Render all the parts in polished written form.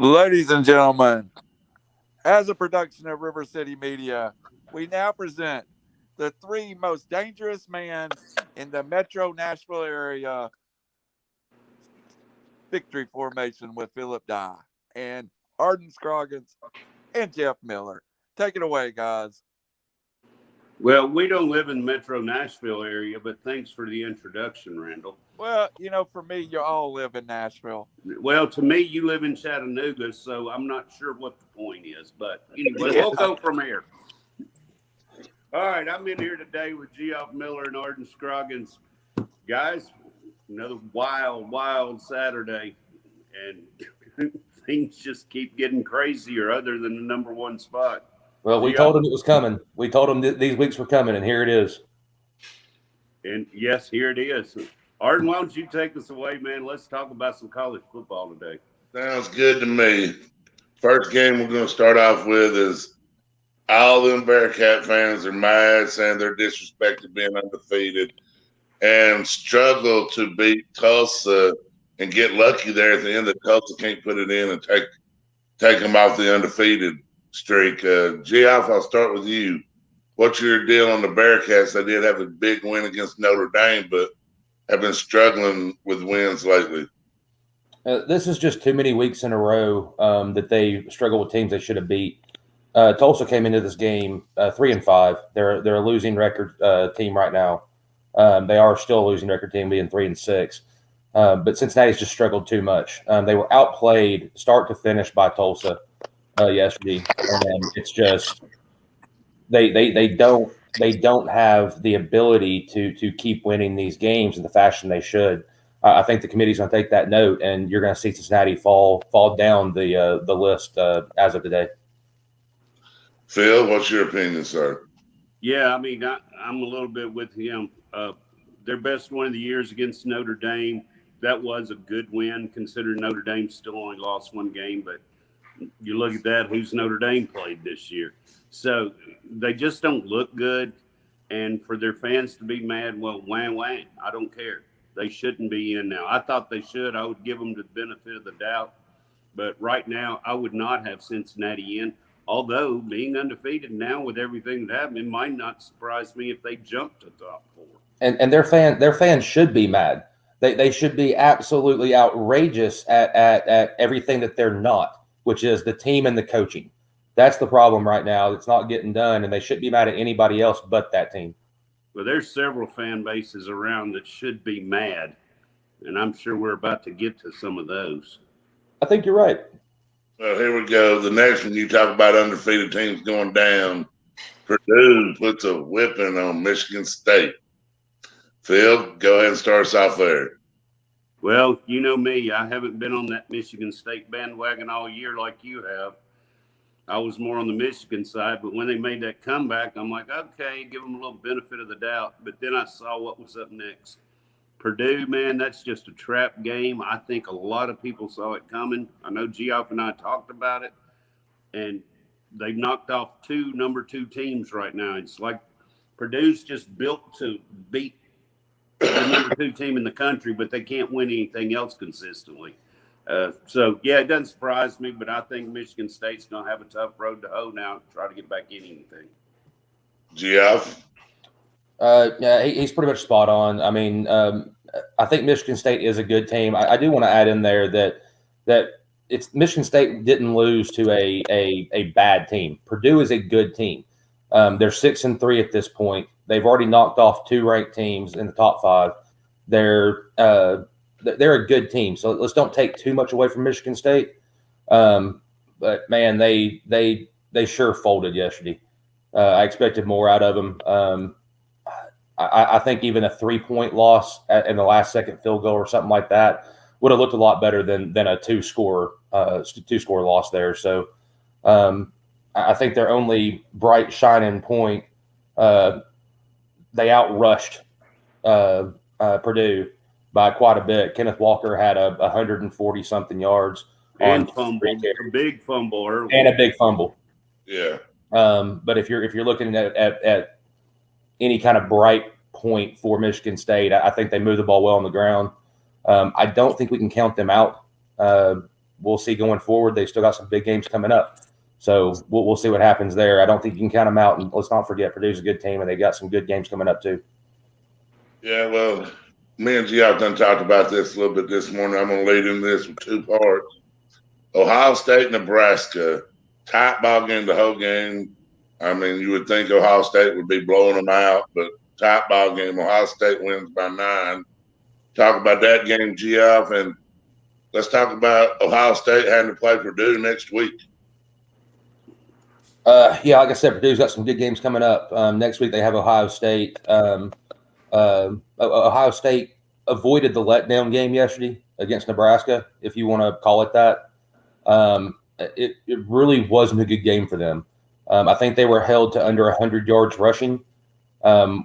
Ladies and gentlemen, as a production of River City Media, we now present the three most dangerous men in the Metro Nashville area victory formation with Philip Dye and Arden Scroggins and Geoff Miller. Take it away, guys. Well, we don't live in the Metro Nashville area, but thanks for the introduction, Randall. Well, for me, you all live in Nashville. Well, to me, you live in Chattanooga, so I'm not sure what the point is. But anyway, we'll go from here. All right, I'm in here today with Geoff Miller and Arden Scroggins. Guys, another wild Saturday, and things just keep getting crazier other than the number one spot. Well, we told them it was coming. We told them that these weeks were coming, and here it is. And yes, here it is. Arden, why don't you take us away, man? Let's talk about some college football today. Sounds good to me. First game we're going to start off with is all them Bearcat fans are mad, saying they're disrespected being undefeated, and struggle to beat Tulsa and get lucky there at the end that Tulsa can't put it in and take them off the undefeated streak. Geoff, I'll start with you. What's your deal on the Bearcats? They did have a big win against Notre Dame, but have been struggling with wins lately. This is just too many weeks in a row that they struggle with teams they should have beat. Tulsa came into this game 3-5. They're a losing record team right now. They are still a losing record team, being 3-6. But Cincinnati's just struggled too much. They were outplayed start to finish by Tulsa yesterday, and it's just they don't have the ability to keep winning these games in the fashion they should. I think the committee's going to take that note, and you're going to see Cincinnati fall down the list as of today. Phil, what's your opinion, sir? Yeah, I mean, I'm a little bit with him. Their best win of the year is against Notre Dame. That was a good win, considering Notre Dame still only lost one game. But you look at that, who's Notre Dame played this year? So they just don't look good. And for their fans to be mad, well, wham. I don't care. They shouldn't be in now. I thought they should. I would give them the benefit of the doubt. But right now, I would not have Cincinnati in. Although being undefeated now with everything that happened, it might not surprise me if they jump to top four. And their fans should be mad. They should be absolutely outrageous at everything that they're not, which is the team and the coaching. That's the problem right now. It's not getting done, and they shouldn't be mad at anybody else but that team. Well, there's several fan bases around that should be mad, and I'm sure we're about to get to some of those. I think you're right. Well, here we go. The next one, you talk about undefeated teams going down. Purdue puts a whipping on Michigan State. Phil, go ahead and start us off there. Well, you know me. I haven't been on that Michigan State bandwagon all year like you have. I was more on the Michigan side, but when they made that comeback, I'm like, okay, give them a little benefit of the doubt. But then I saw what was up next. Purdue, man, that's just a trap game. I think a lot of people saw it coming. I know Geoff and I talked about it, and they've knocked off two number 2 teams right now. It's like Purdue's just built to beat the number 2 team in the country, but they can't win anything else consistently. So, yeah, it doesn't surprise me, but I think Michigan State's going to have a tough road to hoe now to try to get back in anything. Geoff? Yeah, he's pretty much spot on. I mean, I think Michigan State is a good team. I do want to add in there that it's Michigan State didn't lose to a bad team. Purdue is a good team. They're 6-3 at this point. They've already knocked off 2 ranked teams in the top 5. They're a good team. So let's don't take too much away from Michigan State. But man, they sure folded yesterday. I expected more out of them. I think even a 3-point loss in the last second field goal or something like that would have looked a lot better than a two-score loss there. So I think their only bright shining point, they outrushed Purdue by quite a bit. Kenneth Walker had 140-something yards and a big fumble early. And a big fumble. Yeah. But if you're looking at any kind of bright point for Michigan State, I think they move the ball well on the ground. I don't think we can count them out we'll see going forward. They still got some big games coming up. So we'll see what happens there. I don't think you can count them out. And let's not forget, Purdue's a good team, and they got some good games coming up too. Yeah, well, me and Geoff done talked about this a little bit this morning. I'm going to lead in this with 2 parts. Ohio State, Nebraska, tight ball game the whole game. I mean, you would think Ohio State would be blowing them out, but tight ball game. Ohio State wins by 9. Talk about that game, Geoff, and let's talk about Ohio State having to play Purdue next week. Yeah, like I said, Purdue's got some good games coming up. Next week they have Ohio State. Ohio State avoided the letdown game yesterday against Nebraska, if you want to call it that. It really wasn't a good game for them. I think they were held to under 100 yards rushing,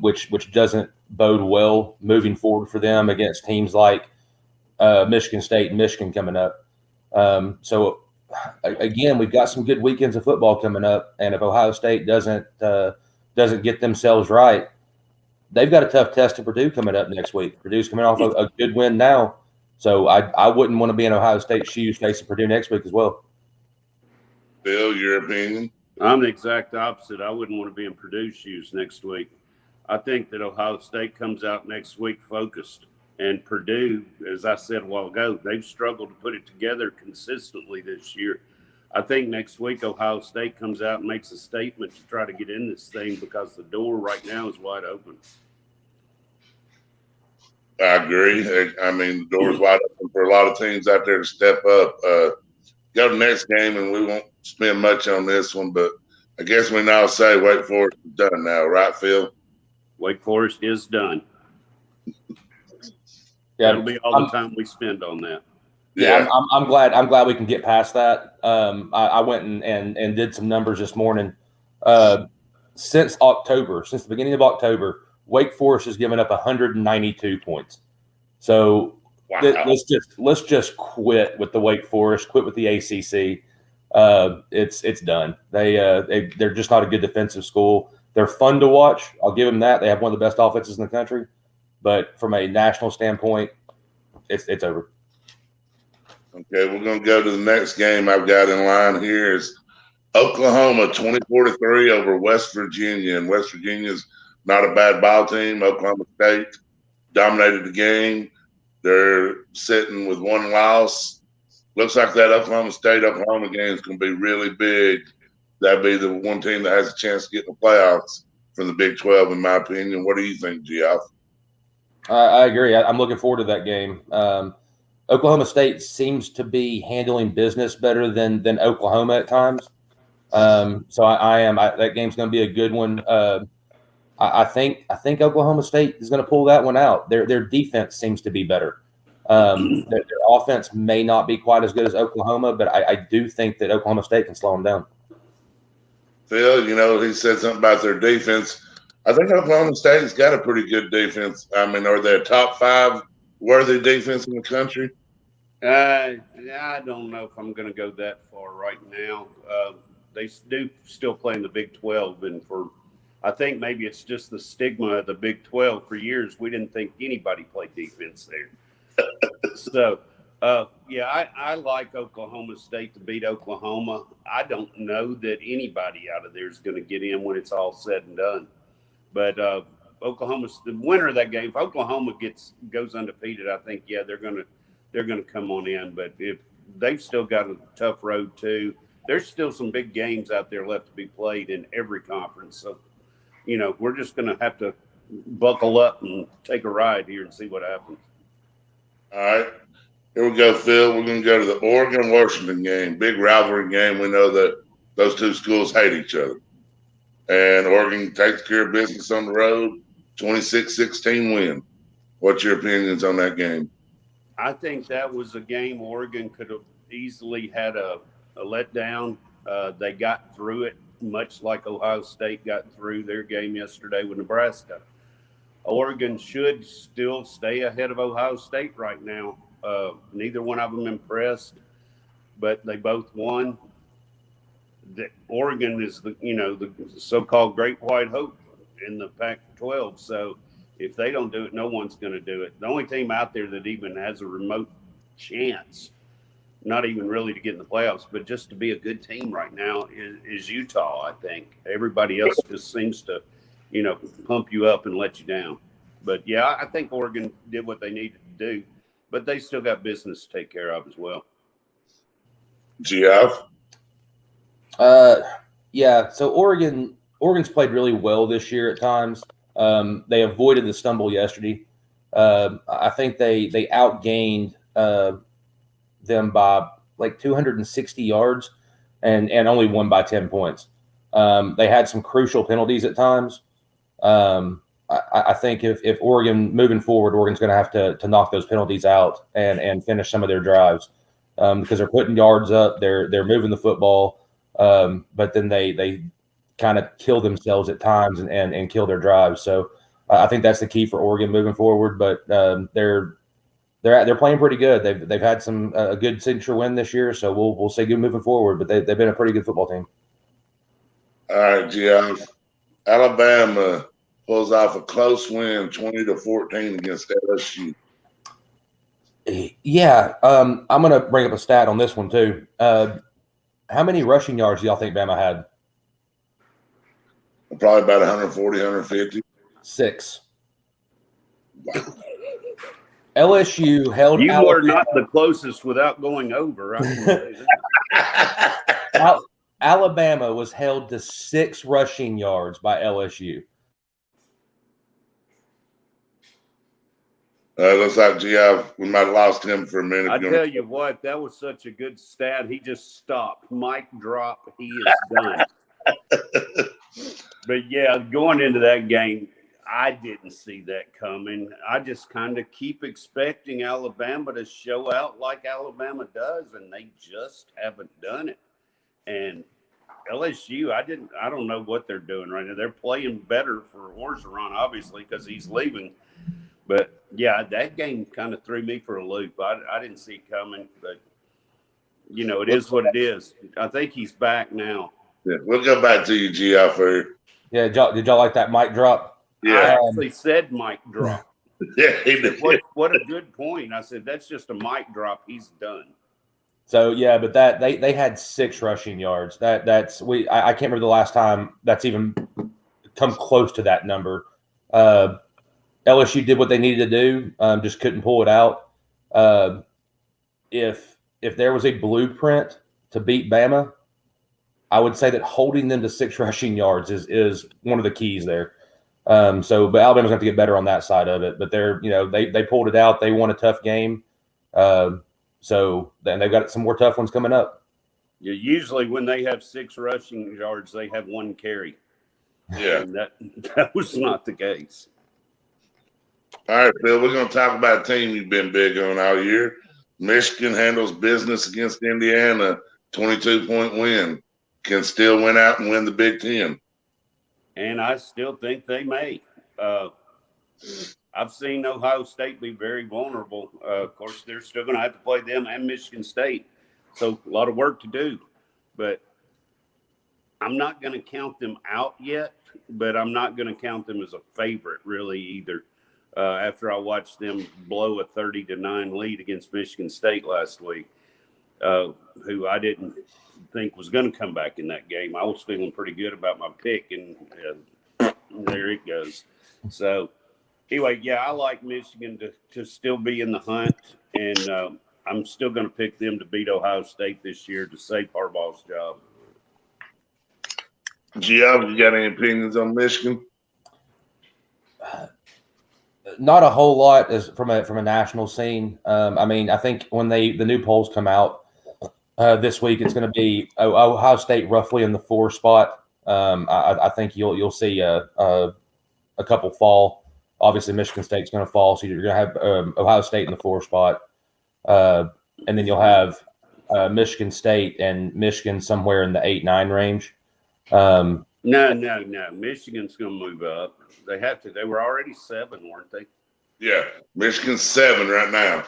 which doesn't bode well moving forward for them against teams like Michigan State and Michigan coming up. So again, we've got some good weekends of football coming up, and if Ohio State doesn't get themselves right, they've got a tough test to Purdue coming up next week. Purdue's coming off a good win now, so I wouldn't want to be in Ohio State's shoes facing Purdue next week as well. Bill, your opinion? I'm the exact opposite. I wouldn't want to be in Purdue's shoes next week. I think that Ohio State comes out next week focused. And Purdue, as I said a while ago, they've struggled to put it together consistently this year. I think next week Ohio State comes out and makes a statement to try to get in this thing because the door right now is wide open. I agree. I mean, the door's wide open for a lot of teams out there to step up. Go to the next game, and we won't spend much on this one, but I guess we now say Wake Forest is done now, right, Phil? Wake Forest is done. Yeah, that'll be all the time we spend on that. Yeah, I'm glad we can get past that. I went and did some numbers this morning. Since the beginning of October, Wake Forest has given up 192 points. So wow. let's just quit with the Wake Forest, quit with the ACC. It's done. They're just not a good defensive school. They're fun to watch. I'll give them that. They have one of the best offenses in the country. But from a national standpoint, it's over. Okay, we're going to go to the next game I've got in line here is Oklahoma 24-3 over West Virginia. And West Virginia's not a bad ball team. Oklahoma State dominated the game. They're sitting with 1 loss. Looks like that Oklahoma State-Oklahoma game is going to be really big. That'd be the one team that has a chance to get in the playoffs from the Big 12, in my opinion. What do you think, Geoff? I agree. I'm looking forward to that game. Oklahoma State seems to be handling business better than Oklahoma at times. So I am. That game's going to be a good one. I think Oklahoma State is going to pull that one out. Their defense seems to be better. Their offense may not be quite as good as Oklahoma, but I do think that Oklahoma State can slow them down. Phil, he said something about their defense. I think Oklahoma State has got a pretty good defense. I mean, are they a top 5 worthy defense in the country? I don't know if I'm going to go that far right now. They do still play in the Big 12, and I think maybe it's just the stigma of the Big 12. For years, we didn't think anybody played defense there. So, I like Oklahoma State to beat Oklahoma. I don't know that anybody out of there is going to get in when it's all said and done. But Oklahoma's the winner of that game. If Oklahoma goes undefeated, I think they're gonna come on in. But if they've still got a tough road too, there's still some big games out there left to be played in every conference. So, we're just gonna have to buckle up and take a ride here and see what happens. All right, here we go, Phil. We're gonna go to the Oregon-Washington game, big rivalry game. We know that those two schools hate each other. And Oregon takes care of business on the road, 26-16 win. What's your opinions on that game? I think that was a game Oregon could have easily had a letdown. They got through it, much like Ohio State got through their game yesterday with Nebraska. Oregon should still stay ahead of Ohio State right now. Neither one of them impressed, but they both won. Oregon is the so-called Great White Hope in the Pac-12. So if they don't do it, no one's going to do it. The only team out there that even has a remote chance not even really to get in the playoffs, but just to be a good team right now is Utah, I think. Everybody else just seems to, pump you up and let you down. But, yeah, I think Oregon did what they needed to do, but they still got business to take care of as well. Geoff? Yeah, so Oregon's played really well this year at times. They avoided the stumble yesterday. I think they outgained them by like 260 yards and only won by 10 points. They had some crucial penalties at times. I think if Oregon moving forward, Oregon's going to have to knock those penalties out and finish some of their drives because they're putting yards up, they're moving the football, but then they kind of kill themselves at times and kill their drives. So I think that's the key for Oregon moving forward. But they're playing pretty good. They've had a good signature win this year, so we'll say good moving forward. But they've been a pretty good football team. All right, Geoff. Alabama pulls off a close win, 20-14 against LSU. Yeah, I'm going to bring up a stat on this one too. How many rushing yards do y'all think Bama had? Probably about 140, 150. 6. Wow. LSU held. You were not the closest without going over. I can say that. Alabama was held to 6 rushing yards by LSU. Looks like Geoff, we might have lost him for a minute. I tell you what, that was such a good stat. He just stopped. Mic drop. He is done. But, yeah, going into that game, I didn't see that coming. I just kind of keep expecting Alabama to show out like Alabama does, and they just haven't done it. And LSU, I don't know what they're doing right now. They're playing better for Orgeron, obviously, because he's leaving. But, yeah, that game kind of threw me for a loop. I didn't see it coming, but, it is what it is. I think he's back now. Yeah, we'll go back to you, Geoff. Yeah, did y'all like that mic drop? Yeah, I actually said mic drop. Yeah, he did. What a good point. I said, that's just a mic drop. He's done. So, yeah, but they had 6 rushing yards. I can't remember the last time that's even come close to that number. LSU did what they needed to do, just couldn't pull it out. If there was a blueprint to beat Bama, I would say that holding them to 6 rushing yards is one of the keys there. But Alabama's going to have to get better on that side of it. But they pulled it out. They won a tough game. So then they've got some more tough ones coming up. Yeah, usually when they have 6 rushing yards, they have 1 carry. Yeah, and that was not the case. All right, Phil, we're going to talk about a team you've been big on all year. Michigan handles business against Indiana, 22-point win. Can still win out and win the Big Ten. And I still think they may. I've seen Ohio State be very vulnerable. Of course, they're still going to have to play them and Michigan State. So a lot of work to do. But I'm not going to count them out yet, but I'm not going to count them as a favorite really either. After I watched them blow a 30-9 lead against Michigan State last week, who I didn't think was going to come back in that game. I was feeling pretty good about my pick, and there it goes. So, anyway, yeah, I like Michigan to still be in the hunt, and I'm still going to pick them to beat Ohio State this year to save Harbaugh's job. Geoff, you got any opinions on Michigan? Not a whole lot from a national scene. I think when the new polls come out this week, it's going to be Ohio State roughly in the 4 spot. I think you'll see a couple fall. Obviously, Michigan State's going to fall, so you're going to have Ohio State in the 4 spot, and then you'll have Michigan State and Michigan somewhere in the 8-9 range. No. Michigan's going to move up. They have to. They were already 7, weren't they? Yeah, Michigan's 7 right now.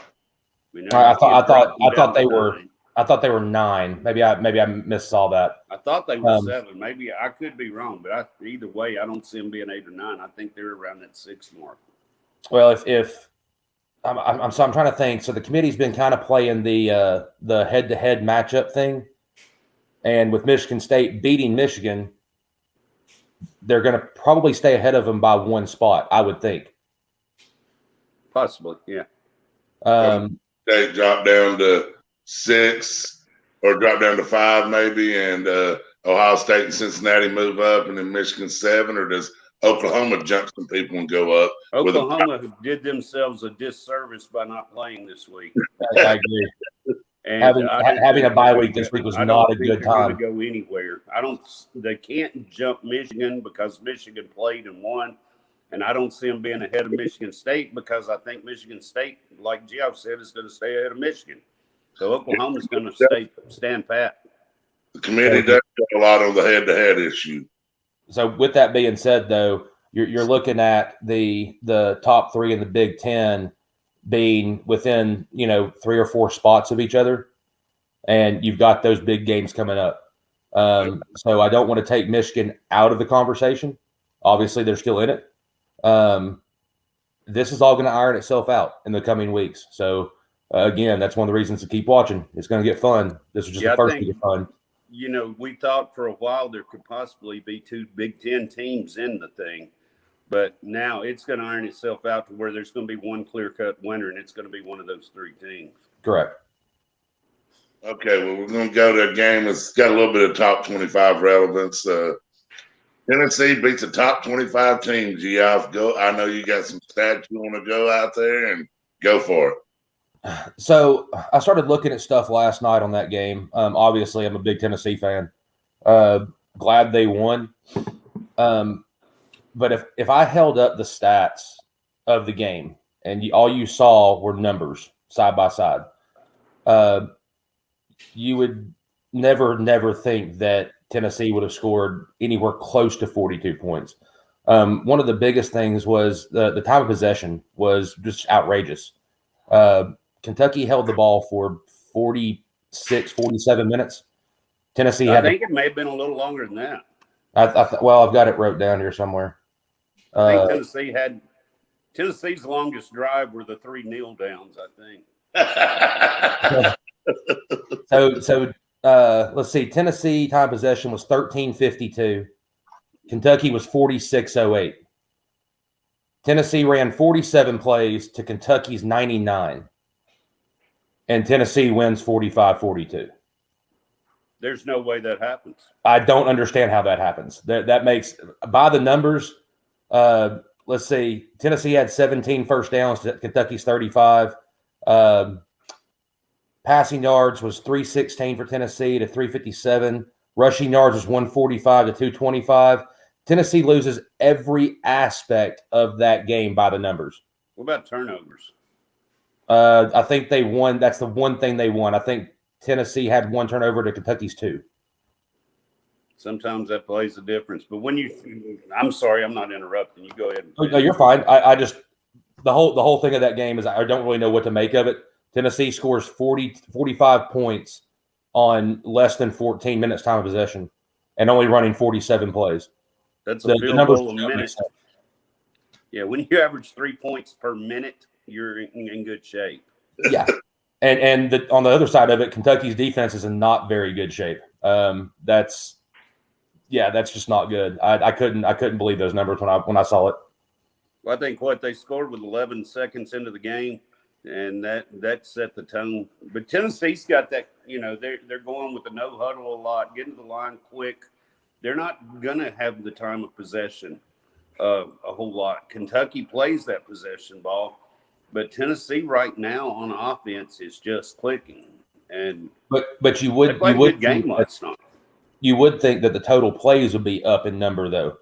I thought they were. I thought they were 9. Maybe I missaw that. I thought they were 7. Maybe I could be wrong, but either way, I don't see them being 8 or 9. I think they're around that 6 mark. Well, if I'm trying to think. So the committee's been kind of playing the head-to-head matchup thing, and with Michigan State beating Michigan, they're going to probably stay ahead of them by one spot, I would think. Possibly, yeah. State drop down to 6 or drop down to 5 maybe, and Ohio State and Cincinnati move up, and then Michigan 7, or does Oklahoma jump some people and go up? Oklahoma did themselves a disservice by not playing this week. I agree. And having a bye week this week was not a good time. To go anywhere. They can't jump Michigan because Michigan played and won. And I don't see them being ahead of Michigan State because I think Michigan State, like Geoff said, is going to stay ahead of Michigan. So Oklahoma's going to stand pat. The committee does a lot on the head-to-head issue. So with that being said, though, you're looking at the top 3 in the Big Ten being within 3 or 4 spots of each other, and you've got those big games coming up. So I don't want to take Michigan out of the conversation. Obviously, they're still in it. This is all going to iron itself out in the coming weeks. So again, that's one of the reasons to keep watching. It's going to get fun. This was just the first to get fun. We thought for a while there could possibly be 2 Big Ten teams in the thing, but now it's going to iron itself out to where there's going to be one clear-cut winner, and it's going to be one of those 3 teams. Correct. Okay, well, we're going to go to a game that's got a little bit of top 25 relevance. Tennessee beats a top 25 team, Geoff. Go. I know you got some stats you want to go out there and go for it. So I started looking at stuff last night on that game. Obviously, I'm a big Tennessee fan. Glad they won. But if I held up the stats of the game and all you saw were numbers side by side, you would never think that Tennessee would have scored anywhere close to 42 points. One of the biggest things was the time of possession was just outrageous. Kentucky held the ball for 46, 47 minutes. Tennessee I think it may have been a little longer than that. Well, I've got it wrote down here somewhere. I think Tennessee's longest drive were the 3 kneel downs, I think. So let's see. Tennessee time possession was 13:52. Kentucky was 46:08. Tennessee ran 47 plays to Kentucky's 99. And Tennessee wins 45-42. There's no way that happens. I don't understand how that happens. That makes, by the numbers, let's see. Tennessee had 17 first downs to Kentucky's 35. Passing yards was 316 for Tennessee to 357. Rushing yards was 145 to 225. Tennessee loses every aspect of that game by the numbers. What about turnovers? I think they won. That's the one thing they won. I think Tennessee had 1 turnover to Kentucky's 2. Sometimes that plays a difference. But I'm sorry, I'm not interrupting. You go ahead. No, you're fine. I just the whole thing of that game is I don't really know what to make of it. Tennessee scores 45 points on less than 14 minutes time of possession and only running 47 plays. That's a field goal a minute. Yeah, when you average 3 points per minute, you're in good shape. Yeah. And on the other side of it, Kentucky's defense is in not very good shape. That's just not good. I couldn't believe those numbers when I saw it. Well, I think what they scored with 11 seconds into the game, and that set the tone. But Tennessee's got that, they're going with the no huddle a lot, getting to the line quick. They're not gonna have the time of possession a whole lot. Kentucky plays that possession ball. But Tennessee right now on offense is just clicking, but you would game last night. You would think that the total plays would be up in number though,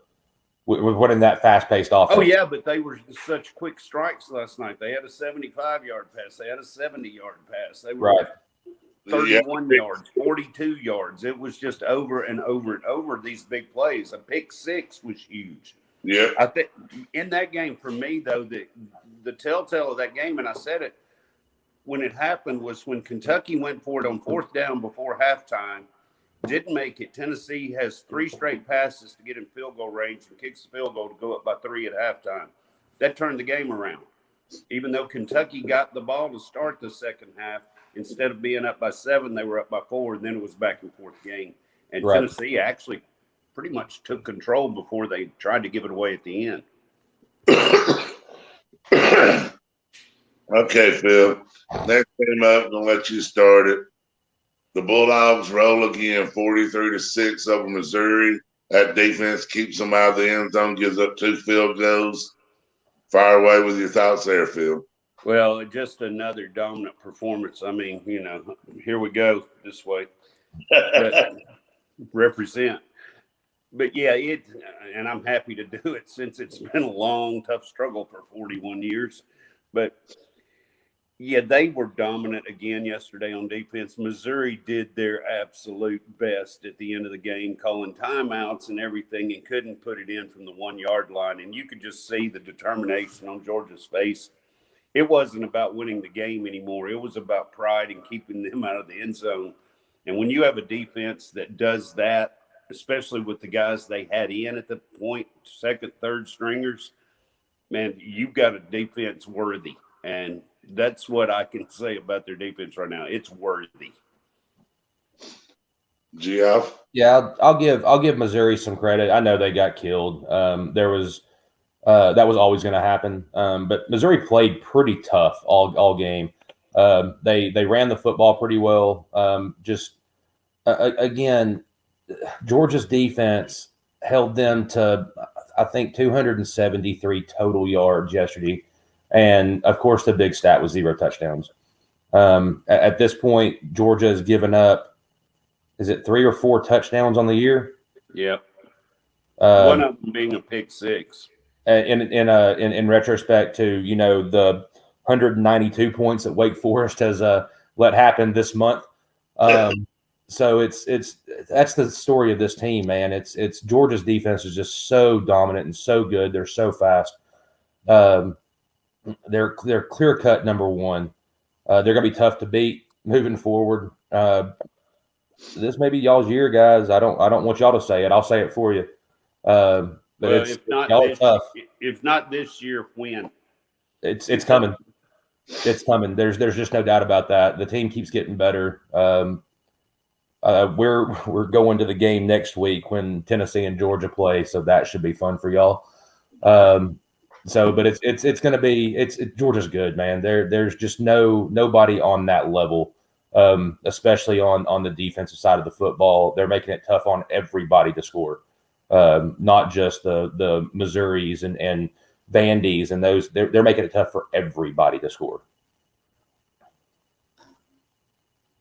with running that fast-paced offense. Oh yeah, but they were such quick strikes last night. They had a 75-yard pass. They had a 70-yard pass. They were 31 yards, 42 yards. It was just over and over and over these big plays. A pick 6 was huge. Yeah, I think in that game for me though the telltale of that game, and I said it when it happened, was when Kentucky went for it on 4th down before halftime, didn't make it. Tennessee has 3 straight passes to get in field goal range and kicks the field goal to go up by 3 at halftime. That turned the game around. even though Kentucky got the ball to start the second half, instead of being up by 7, they were up by 4, and then it was back and forth game. And Right. Tennessee actually pretty much took control before they tried to give it away at the end. Okay, Phil. Next game up, I'm gonna let you start it. The Bulldogs roll again, 43-6 over Missouri. That defense keeps them out of the end zone, gives up 2 field goals. Fire away with your thoughts there, Phil. Well, just another dominant performance. I mean, here we go this way. Represent. But yeah, and I'm happy to do it since it's been a long, tough struggle for 41 years. But yeah, they were dominant again yesterday on defense. Missouri did their absolute best at the end of the game, calling timeouts and everything, and couldn't put it in from the 1-yard line. And you could just see the determination on Georgia's face. It wasn't about winning the game anymore. It was about pride and keeping them out of the end zone. And when you have a defense that does that, especially with the guys they had in at the point, second, third stringers, man, you've got a defense worthy. And that's what I can say about their defense right now. It's worthy. Geoff? Yeah, I'll give Missouri some credit. I know they got killed. That was always going to happen. But Missouri played pretty tough all game. They ran the football pretty well. Again, Georgia's defense held them to, I think, 273 total yards yesterday. And, of course, the big stat was 0 touchdowns. At this point, Georgia has given up, is it 3 or 4 touchdowns on the year? Yep. One of them being a pick 6. In retrospect to, the 192 points that Wake Forest has let happen this month. So that's the story of this team, man. It's Georgia's defense is just so dominant and so good. They're so fast. They're clear cut number 1. They're going to be tough to beat moving forward. This may be y'all's year, guys. I don't want y'all to say it. I'll say it for you. But well, tough. If not this year, when? It's coming. It's coming. There's just no doubt about that. The team keeps getting better. We're going to the game next week when Tennessee and Georgia play, so that should be fun for y'all. But it's going to be Georgia's good, man. There's just nobody on that level, especially on the defensive side of the football. They're making it tough on everybody to score, not just the Missouris and Vandy's and those. They're making it tough for everybody to score.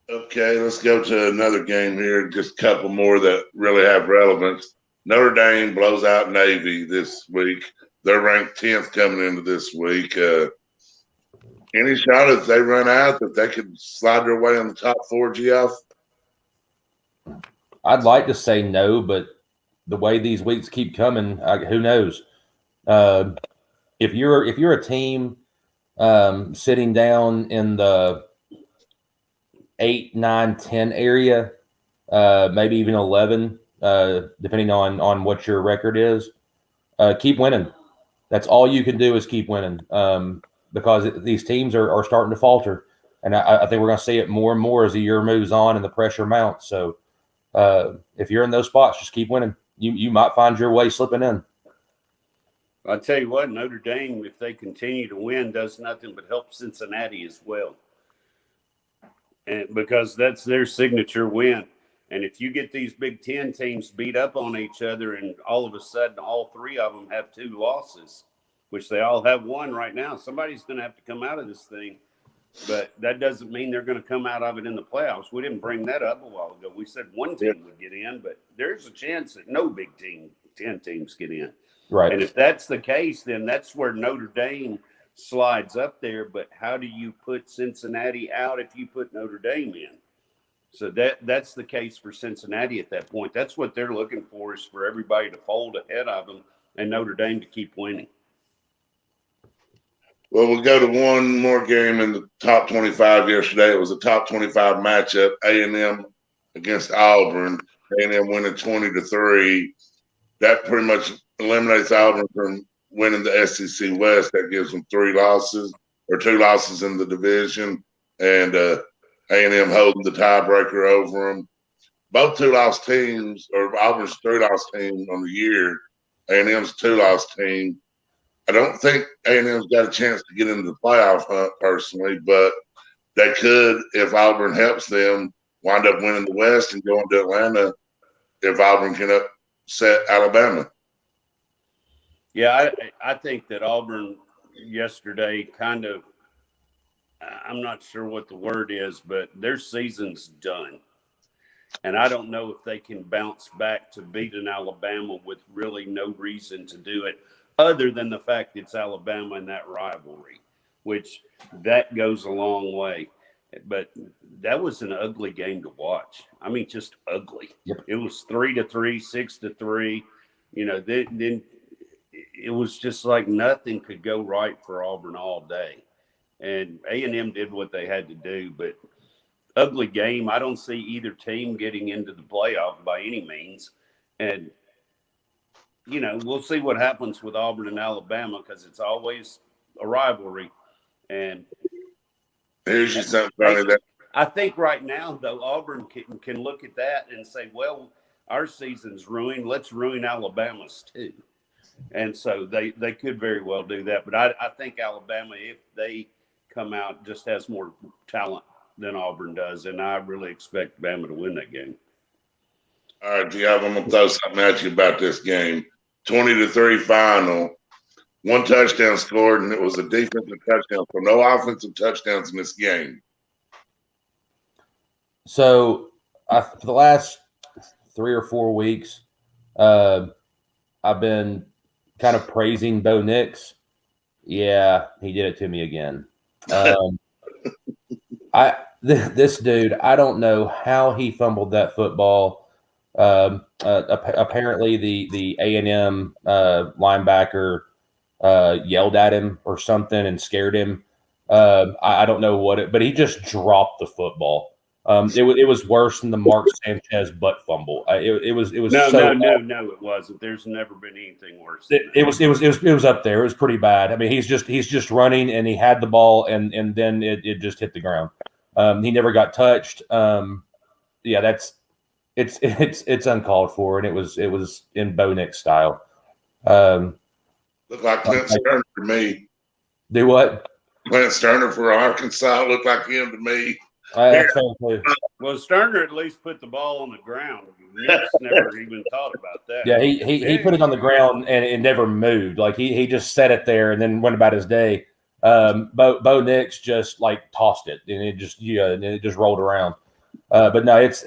Okay, let's go to another game here. Just a couple more that really have relevance. Notre Dame blows out Navy this week. They're ranked 10th coming into this week. Any shot if they run out that they could slide their way on the top 4, Geoff? I'd like to say no, but the way these weeks keep coming, who knows? If you're a team sitting down in the 8, 9, 10 area, maybe even 11, depending on what your record is, keep winning. That's all you can do is keep winning, because these teams are starting to falter. And I think we're going to see it more and more as the year moves on and the pressure mounts. So if you're in those spots, just keep winning. You might find your way slipping in. I'll tell you what, Notre Dame, if they continue to win, does nothing but help Cincinnati as well. And because that's their signature win. And if you get these Big Ten teams beat up on each other and all of a sudden all 3 of them have 2 losses, which they all have 1 right now, somebody's going to have to come out of this thing. But that doesn't mean they're going to come out of it in the playoffs. We didn't bring that up a while ago. We said 1 team would get in, but there's a chance that no Big 10 teams get in. Right. And if that's the case, then that's where Notre Dame slides up there. But how do you put Cincinnati out if you put Notre Dame in? So that's the case for Cincinnati at that point. That's what they're looking for, is for everybody to fold ahead of them and Notre Dame to keep winning. Well, we'll go to one more game in the top 25 yesterday. It was a top 25 matchup, A&M against Auburn. A&M winning 20-3. That pretty much eliminates Auburn from winning the SEC West. That gives them 3 losses or 2 losses in the division, and A&M holding the tiebreaker over them. Both 2-loss teams, or Auburn's 3-loss team on the year, A&M's 2-loss team. I don't think A&M's got a chance to get into the playoff hunt personally, but they could, if Auburn helps them, wind up winning the West and going to Atlanta if Auburn can upset Alabama. Yeah, I think that Auburn yesterday kind of, I'm not sure what the word is, but their season's done. And I don't know if they can bounce back to beating Alabama with really no reason to do it other than the fact it's Alabama and that rivalry, which that goes a long way. But that was an ugly game to watch. I mean, just ugly. Yep. It was 3-3, 6-3. Then it was just like nothing could go right for Auburn all day. And A&M did what they had to do, but ugly game. I don't see either team getting into the playoff by any means. And, we'll see what happens with Auburn and Alabama because it's always a rivalry. And here's just something funny that I think right now, though, Auburn can look at that and say, well, our season's ruined. Let's ruin Alabama's too. And so they could very well do that. But I think Alabama, if they come out, just has more talent than Auburn does. And I really expect Bama to win that game. All right, Geoff, I'm going to throw something at you about this game. 20-3 final. 1 touchdown scored, and it was a defensive touchdown. So no offensive touchdowns in this game. So for the last 3 or 4 weeks, I've been kind of praising Bo Nix. Yeah, he did it to me again. This dude, I don't know how he fumbled that football. Apparently, the A&M linebacker yelled at him or something and scared him. I don't know but he just dropped the football. It was worse than the Mark Sanchez butt fumble. It was No, it wasn't. There's never been anything worse. It was up there. It was pretty bad. I mean, he's just running and he had the ball and then it just hit the ground. He never got touched. Yeah, it's uncalled for, and it was in Bo Nix style. Looked like Clint Sterner for me. Do what? Clint Sterner for Arkansas looked like him to me. Well, Sterner at least put the ball on the ground. Nix never even thought about that. Yeah, he put it on the ground and it never moved. Like he just set it there and then went about his day. Bo Nix just like tossed it and it just rolled around. But no, it's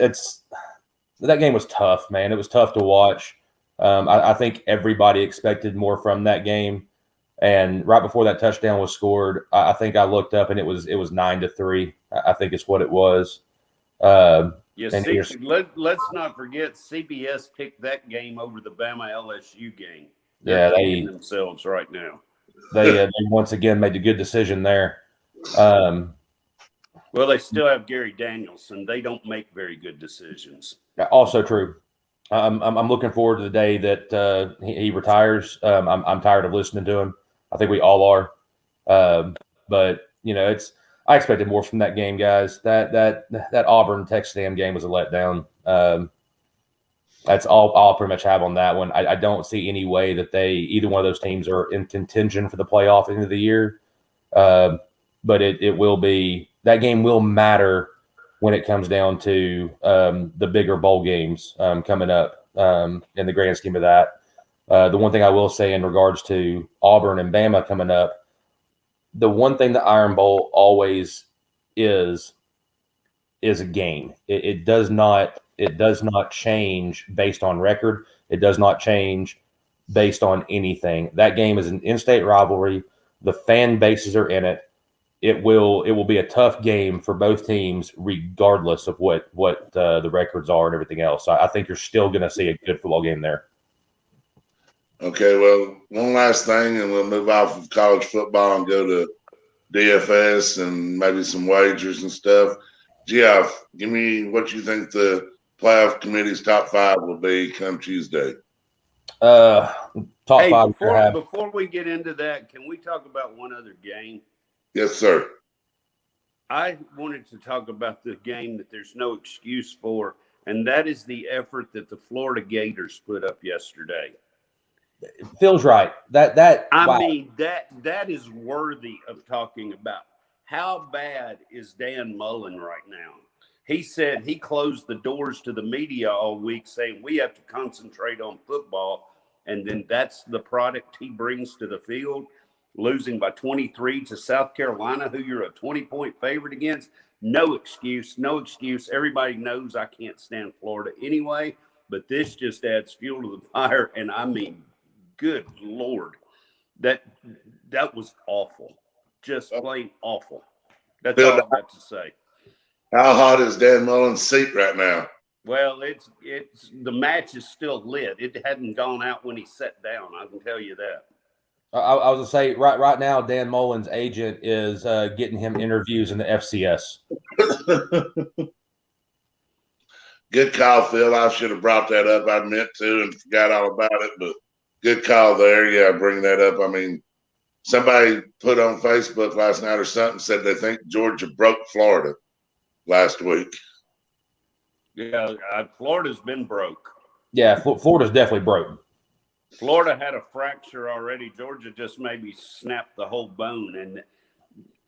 that game was tough, man. It was tough to watch. I think everybody expected more from that game. And right before that touchdown was scored, I think I looked up and it was 9-3. I think it's what it was. Let's not forget CBS picked that game over the Bama LSU game. They're picking themselves right now. They once again made a good decision there. Well, they still have Gary Danielson. They don't make very good decisions. Also true. I'm looking forward to the day that he retires. I'm tired of listening to him. I think we all are. But I expected more from that game, guys. That Auburn Texas A&M game was a letdown. That's all I'll pretty much have on that one. I don't see any way that either one of those teams are in contention for the playoff at the end of the year. But it will be – that game will matter when it comes down to the bigger bowl games coming up in the grand scheme of that. The one thing I will say in regards to Auburn and Bama coming up, the one thing the Iron Bowl always is a game. It does not change based on record. It does not change based on anything. That game is an in-state rivalry. The fan bases are in it. It will be a tough game for both teams, regardless of what the records are and everything else. So I think you're still going to see a good football game there. Okay, well, one last thing, and we'll move off of college football and go to DFS and maybe some wagers and stuff. Geoff, give me what you think the playoff committee's top 5 will be come Tuesday. Top top Hey, five. before we get into that, can we talk about one other game? Yes, sir. I wanted to talk about the game that there's no excuse for, and that is the effort that the Florida Gators put up yesterday. Feels right. I mean, that is worthy of talking about. How bad is Dan Mullen right now? He said he closed the doors to the media all week saying we have to concentrate on football, and then that's the product he brings to the field, losing by 23 to South Carolina, who you're a 20-point favorite against. No excuse, no excuse. Everybody knows I can't stand Florida anyway, but this just adds fuel to the fire, and I mean, good Lord, that was awful, just plain awful. That's all I've got to say. How hot is Dan Mullen's seat right now? Well, it's the match is still lit. It hadn't gone out when he sat down. I can tell you that. I was gonna say right now, Dan Mullen's agent is getting him interviews in the FCS. Good call, Phil. I should have brought that up. I meant to and forgot all about it, but good call there. Yeah, bring that up. I mean, somebody put on Facebook last night or something, said they think Georgia broke Florida last week. Yeah, Florida's been broke. Yeah, Florida's definitely broken. Florida had a fracture already. Georgia just maybe snapped the whole bone,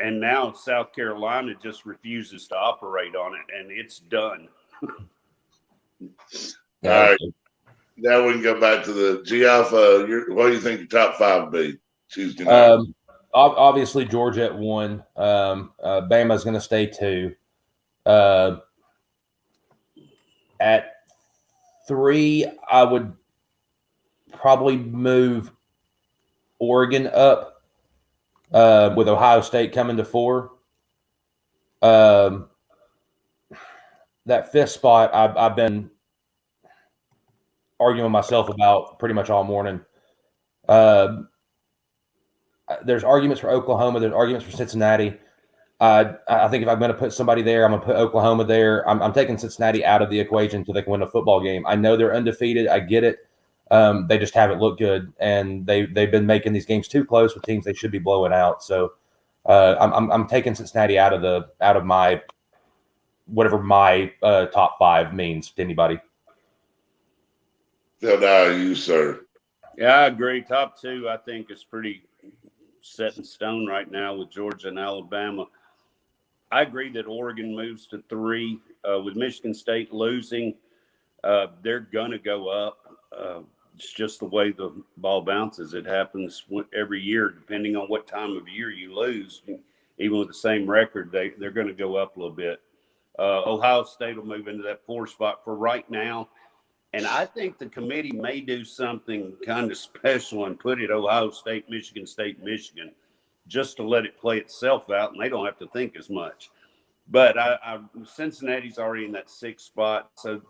and now South Carolina just refuses to operate on it, and it's done. All right. Now we can go back to the Geoff. What do you think your top five would be Tuesday night? Obviously, Georgia at 1. Bama's going to stay 2. At 3, I would probably move Oregon up with Ohio State coming to 4. That 5th spot, I've been arguing with myself about pretty much all morning. There's arguments for Oklahoma. There's arguments for Cincinnati. I think if I'm going to put somebody there, I'm going to put Oklahoma there. I'm taking Cincinnati out of the equation so they can win a football game. I know they're undefeated. I get it. They just haven't looked good, and they've been making these games too close with teams they should be blowing out. So I'm taking Cincinnati out of my whatever my top 5 means to anybody. Phil Dye, you, sir. Yeah, I agree. Top 2, I think, is pretty set in stone right now with Georgia and Alabama. I agree that Oregon moves to 3. With Michigan State losing, they're going to go up. It's just the way the ball bounces. It happens every year, depending on what time of year you lose. Even with the same record, they're going to go up a little bit. Ohio State will move into that 4 spot for right now. And I think the committee may do something kind of special and put it Ohio State, Michigan, just to let it play itself out, and they don't have to think as much. But Cincinnati's already in that 6th spot, so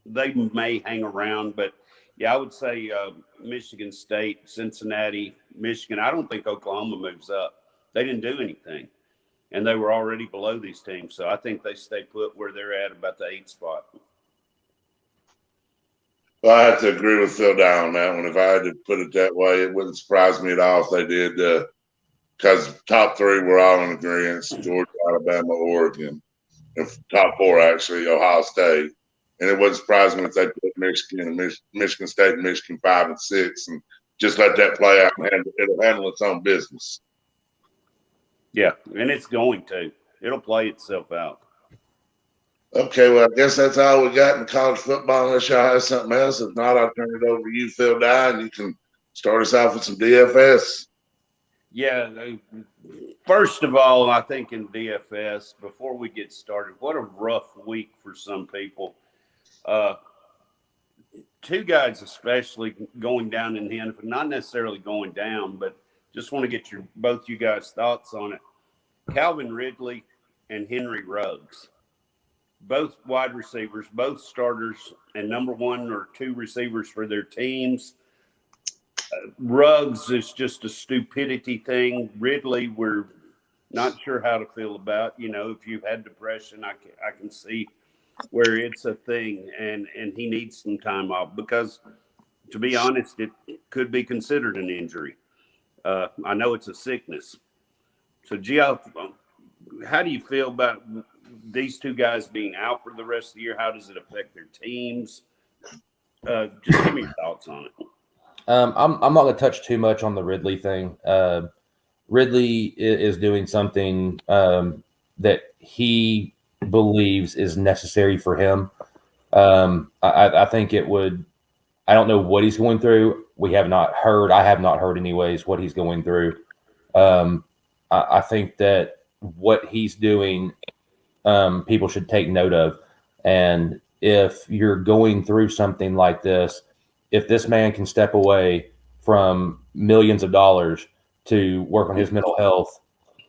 they may hang around. But, yeah, I would say Michigan State, Cincinnati, Michigan. I don't think Oklahoma moves up. They didn't do anything, and they were already below these teams. So I think they stay put where they're at, about the 8th spot. Well, I have to agree with Phil Dye on that one. If I had to put it that way, it wouldn't surprise me at all if they did, because top 3 were all in agreement: Georgia, Alabama, Oregon, and top 4 actually Ohio State. And it wouldn't surprise me if they put Michigan and Michigan State and Michigan 5 and 6, and just let that play out and it'll handle its own business. Yeah, and it's going to. It'll play itself out. Okay, well, I guess that's all we got in college football, unless y'all have something else. If not, I'll turn it over to you, Phil Dye, and you can start us off with some DFS. Yeah, first of all, I think in DFS, before we get started, what a rough week for some people. 2 guys especially going down in the end, not necessarily going down, but just want to get both you guys' thoughts on it. Calvin Ridley and Henry Ruggs. Both wide receivers, both starters, and number 1 or 2 receivers for their teams. Ruggs is just a stupidity thing. Ridley, we're not sure how to feel about. You know, if you've had depression, I can see where it's a thing, and he needs some time off, because to be honest, it could be considered an injury. I know it's a sickness. So, Geoff, how do you feel about these two guys being out for the rest of the year? How does it affect their teams? Just give me your thoughts on it. I'm not going to touch too much on the Ridley thing. Ridley is doing something that he believes is necessary for him. I think it would. I don't know what he's going through. We have not heard. I have not heard, anyways, what he's going through. I think that what he's doing, people should take note of. And if you're going through something like this, if this man can step away from millions of dollars to work on his mental health,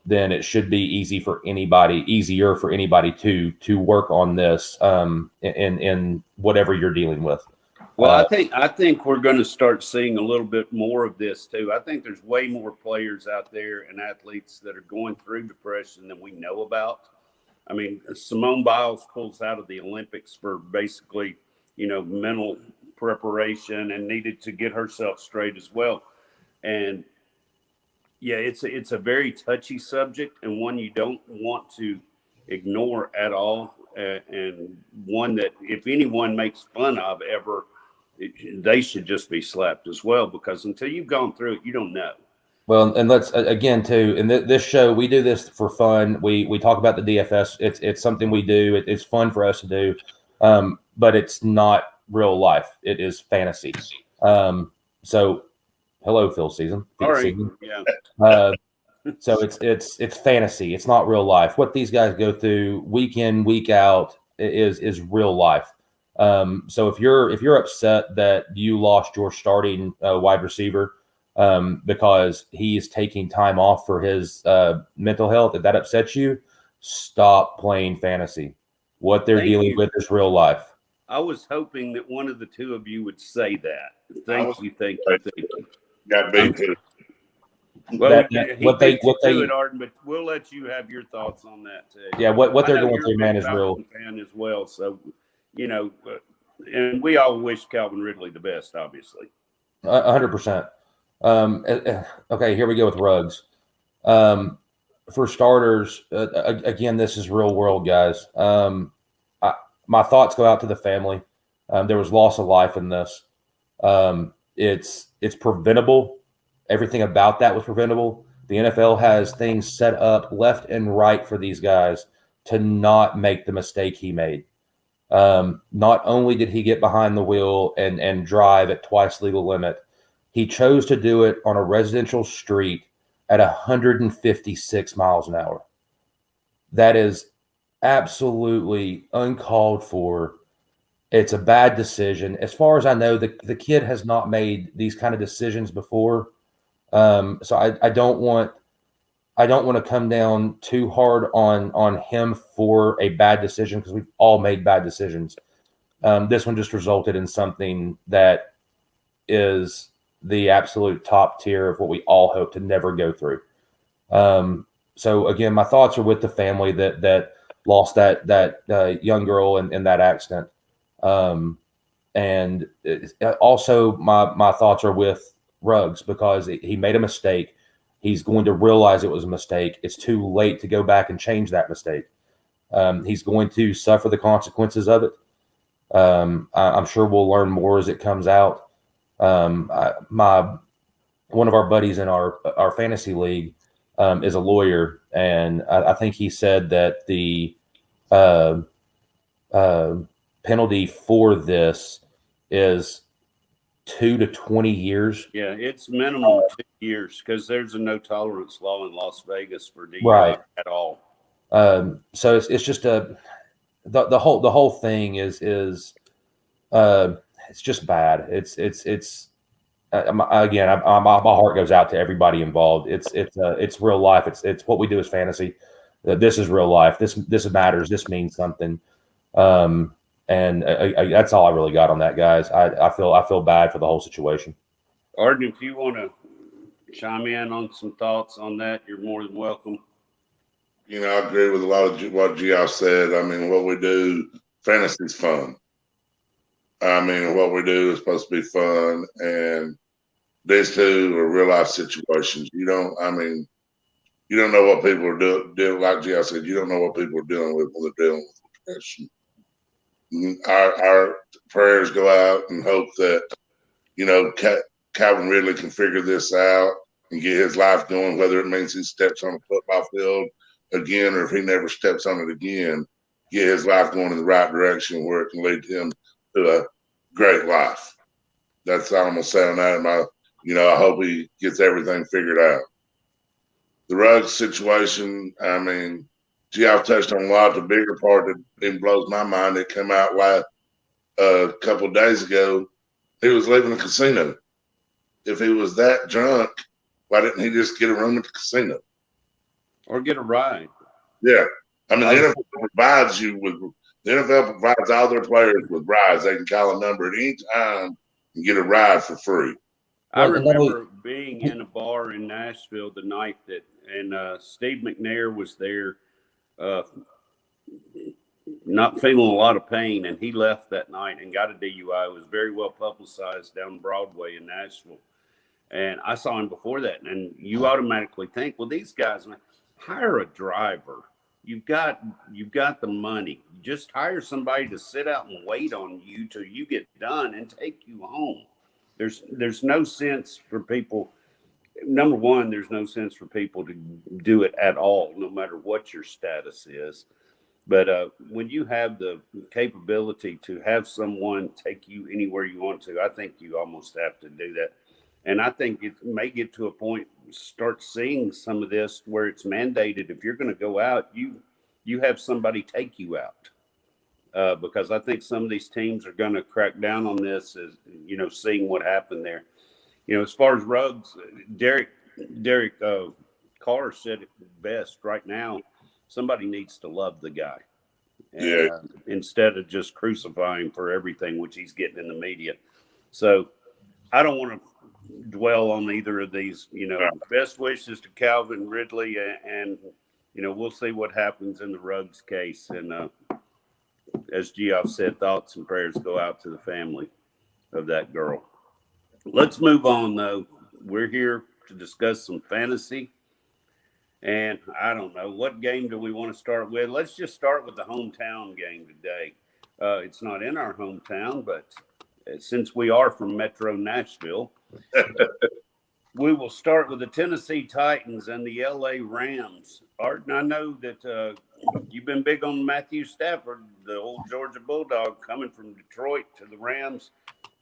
then it should be easier for anybody to work on this in whatever you're dealing with. Well, I think we're going to start seeing a little bit more of this too. I think there's way more players out there and athletes that are going through depression than we know about. I mean, Simone Biles pulls out of the Olympics for basically, mental preparation and needed to get herself straight as well. And yeah, it's a very touchy subject and one you don't want to ignore at all. And one that if anyone makes fun of ever, they should just be slapped as well, because until you've gone through it, you don't know. Well, and let's again too. In this show, we do this for fun. We talk about the DFS. It's something we do. It's fun for us to do, but it's not real life. It is fantasy. So, hello, Phil season. All right. Season. Yeah. So it's fantasy. It's not real life. What these guys go through week in, week out is real life. So if you're upset that you lost your starting wide receiver because he is taking time off for his mental health, if that upsets you, stop playing fantasy. What they're dealing with is real life. I was hoping that one of the two of you would say that. Thank you. Got big too. Well, what they it, Arden, but we'll let you have your thoughts on that too. Yeah, what they're going through, man, is real. Fan as well, so and we all wish Calvin Ridley the best, obviously. 100%. Okay, here we go with Ruggs. For starters, again, this is real world, guys. My thoughts go out to the family. There was loss of life in this. It's preventable. Everything about that was preventable. The NFL has things set up left and right for these guys to not make the mistake he made. Not only did he get behind the wheel and drive at twice legal limit, he chose to do it on a residential street at 156 miles an hour. That is absolutely uncalled for. It's a bad decision. As far as I know, the kid has not made these kind of decisions before. So I don't want to come down too hard on him for a bad decision, because we've all made bad decisions. This one just resulted in something that is the absolute top tier of what we all hope to never go through. So again, my thoughts are with the family that lost that young girl in that accident. And also my thoughts are with Ruggs, because he made a mistake. He's going to realize it was a mistake. It's too late to go back and change that mistake. He's going to suffer the consequences of it. I'm sure we'll learn more as it comes out. One of our buddies in our fantasy league is a lawyer, and I think he said that the penalty for this is 2 to 20 years. Yeah, it's minimum 2 years, because there's a no tolerance law in Las Vegas for DUI right at all. So it's just the whole thing is it's just bad. It's again, my heart goes out to everybody involved. It's real life. It's what we do as fantasy. This is real life. This matters. This means something. And that's all I really got on that, guys. I feel bad for the whole situation. Arden, if you want to chime in on some thoughts on that, you're more than welcome. I agree with a lot of what Geoff said. I mean, what we do, fantasy's fun. I mean, what we do is supposed to be fun, and these two are real life situations. You don't know what people are doing. Like Geoff said, you don't know what people are dealing with when they're dealing with depression. Our prayers go out and hope that, Calvin Ridley can figure this out and get his life going, whether it means he steps on a football field again or if he never steps on it again, get his life going in the right direction where it can lead him to a great life. That's all I'm going to say on that. I hope he gets everything figured out. The Ruggs situation, Geoff touched on a lot. The bigger part that even blows my mind, it came out a couple of days ago. He was leaving the casino. If he was that drunk, why didn't he just get a room at the casino? Or get a ride? Yeah. The NFL provides all their players with rides. They can call a number at any time and get a ride for free. I remember being in a bar in Nashville the night and Steve McNair was there, not feeling a lot of pain, and he left that night and got a DUI. It was very well publicized down Broadway in Nashville. And I saw him before that, and you automatically think, well, these guys, hire a driver. You've got the money. Just hire somebody to sit out and wait on you till you get done and take you home. There's no sense for people. Number one, there's no sense for people to do it at all, no matter what your status is. But when you have the capability to have someone take you anywhere you want to, I think you almost have to do that. And I think it may get to a point, start seeing some of this where it's mandated. If you're going to go out, you have somebody take you out. Because I think some of these teams are going to crack down on this, as seeing what happened there. As far as Ruggs, Derek Carr said it best. Right now, somebody needs to love the guy, and, instead of just crucifying for everything which he's getting in the media. So I don't want to dwell on either of these. Best wishes to Calvin Ridley, and we'll see what happens in the Ruggs case. And as Geoff said, thoughts and prayers go out to the family of that girl. Let's move on, though. We're here to discuss some fantasy. And I don't know, what game do we want to start with? Let's just start with the hometown game today. It's not in our hometown, but since we are from Metro Nashville, we will start with the Tennessee Titans and the LA Rams. Arden, I know that you've been big on Matthew Stafford, the old Georgia Bulldog, coming from Detroit to the Rams.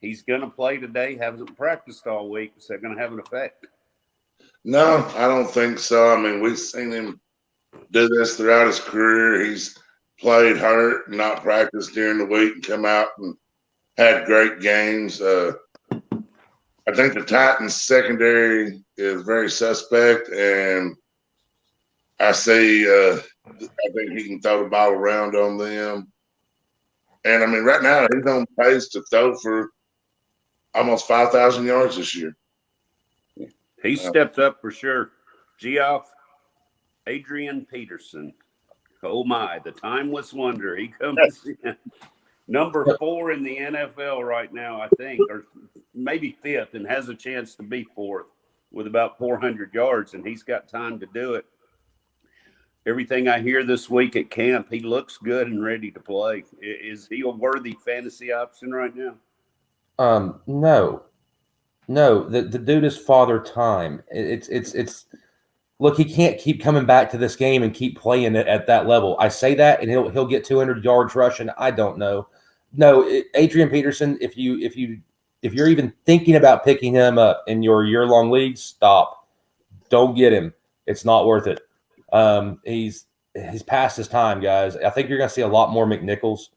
He's going to play today, hasn't practiced all week. Is that going to have an effect? No, I don't think so. We've seen him do this throughout his career. He's played hurt, not practiced during the week, and come out and had great games. I think the Titans secondary is very suspect, and I think he can throw the ball around on them. And right now he's on pace to throw for almost 5,000 yards this year. He stepped up for sure. Geoff, Adrian Peterson. Oh my, the timeless wonder. He comes in number 4 in the NFL right now, I think, or maybe 5th, and has a chance to be 4th with about 400 yards, and he's got time to do it. Everything I hear this week at camp, he looks good and ready to play. Is he a worthy fantasy option right now? No. The dude is father time. It's look, he can't keep coming back to this game and keep playing it at that level. I say that, and he'll get 200 yards rushing. I don't know. No, Adrian Peterson. If you're even thinking about picking him up in your year-long league, stop. Don't get him. It's not worth it. He's past his time, guys. I think you're going to see a lot more McNichols.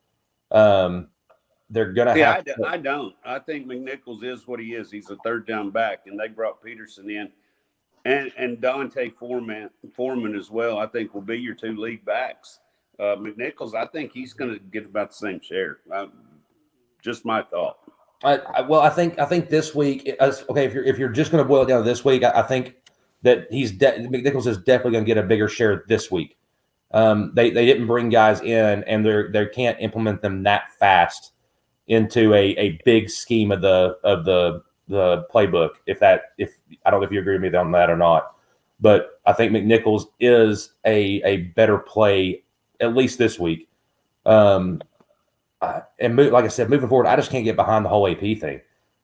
They're going to have. I don't. I think McNichols is what he is. He's a third down back, and they brought Peterson in, and Dante Foreman as well. I think will be your 2 lead backs. McNichols, I think he's going to get about the same share. Just my thought. I think this week. Okay, if you're just going to boil it down to this week, I think that McNichols is definitely going to get a bigger share this week. They didn't bring guys in, and they can't implement them that fast into a big scheme of the playbook. If I don't know if you agree with me on that or not, but I think McNichols is a better play at least this week. And like I said, moving forward, I just can't get behind the whole AP thing.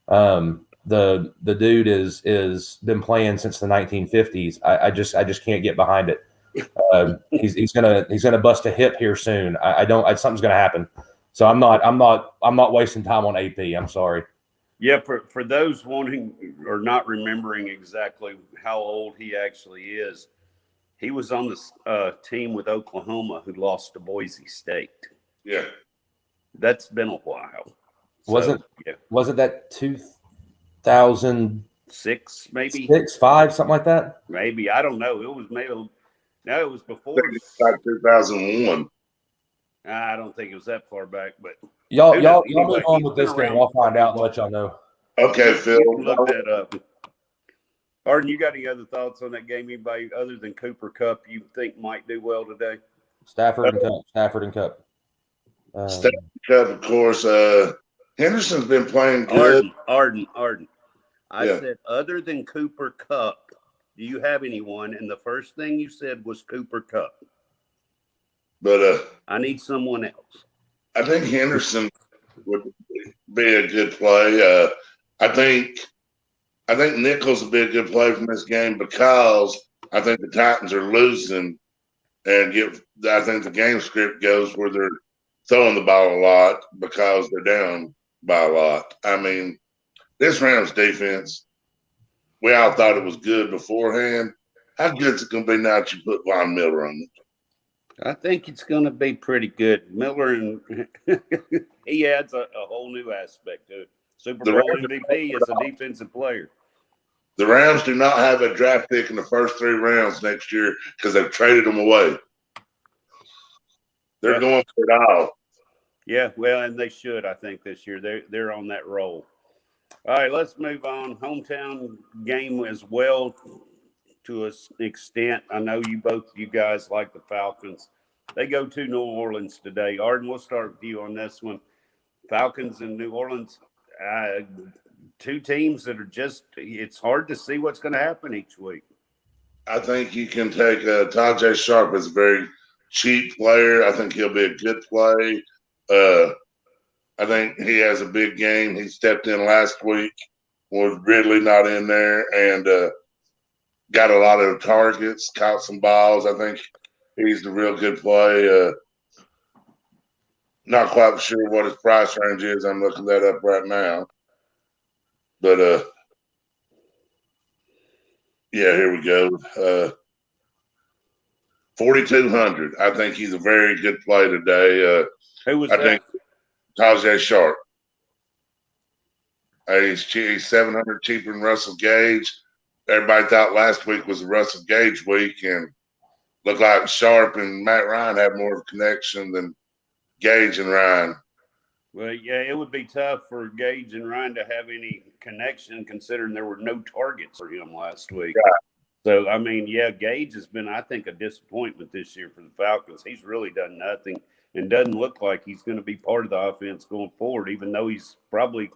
The dude is been playing since the 1950s. I just can't get behind it. He's gonna bust a hip here soon. Something's gonna happen. So I'm not wasting time on AP. I'm sorry. Yeah, for those wanting or not remembering exactly how old he actually is, he was on the team with Oklahoma who lost to Boise State. Yeah, that's been a while. Wasn't that 2006 maybe 5 something like that? Maybe, I don't know. It was maybe. No, it was before. Like 2001. I don't think it was that far back, but y'all move on with this game. I'll find out and let y'all know. Okay, Phil. Look that up. Arden, you got any other thoughts on that game? Anybody other than Cooper Kupp you think might do well today? Stafford and Kupp. Stafford and Kupp, of course. Henderson's been playing good. Arden. I said other than Cooper Kupp, do you have anyone? And the first thing you said was Cooper Kupp. But I need someone else. I think Henderson would be a good play. I think Nichols would be a good play from this game because I think the Titans are losing, and I think the game script goes where they're throwing the ball a lot because they're down by a lot. I mean, this Rams defense, we all thought it was good beforehand. How good is it going to be now that you put Von Miller on it? I think it's going to be pretty good. Miller, and he adds a whole new aspect to it. Super Bowl MVP is a defensive player. The Rams do not have a draft pick in the first 3 rounds next year because they've traded them away. They're going for it all. Yeah, well, and they should, I think, this year. They're on that roll. All right, let's move on. Hometown game as well to an extent. I know both you guys like the Falcons. They go to New Orleans today. Arden, we'll start with you on this one. Falcons and New Orleans, 2 teams that are just – it's hard to see what's going to happen each week. I think you can take Tajay Sharp as a very cheap player. I think he'll be a good play. I think he has a big game. He stepped in last week with Ridley not in there and got a lot of targets, caught some balls. I think he's the real good play. Not quite sure what his price range is. I'm looking that up right now. But, here we go. 4,200. I think he's a very good play today. Who was that? I think Tajay Sharp. He's 700 cheaper than Russell Gage. Everybody thought last week was the Russell Gage week, and looked like Sharp and Matt Ryan have more of a connection than Gage and Ryan. Well, yeah, it would be tough for Gage and Ryan to have any connection considering there were no targets for him last week. Right. So, I mean, Gage has been, I think, a disappointment this year for the Falcons. He's really done nothing and doesn't look like he's going to be part of the offense going forward, even though he's probably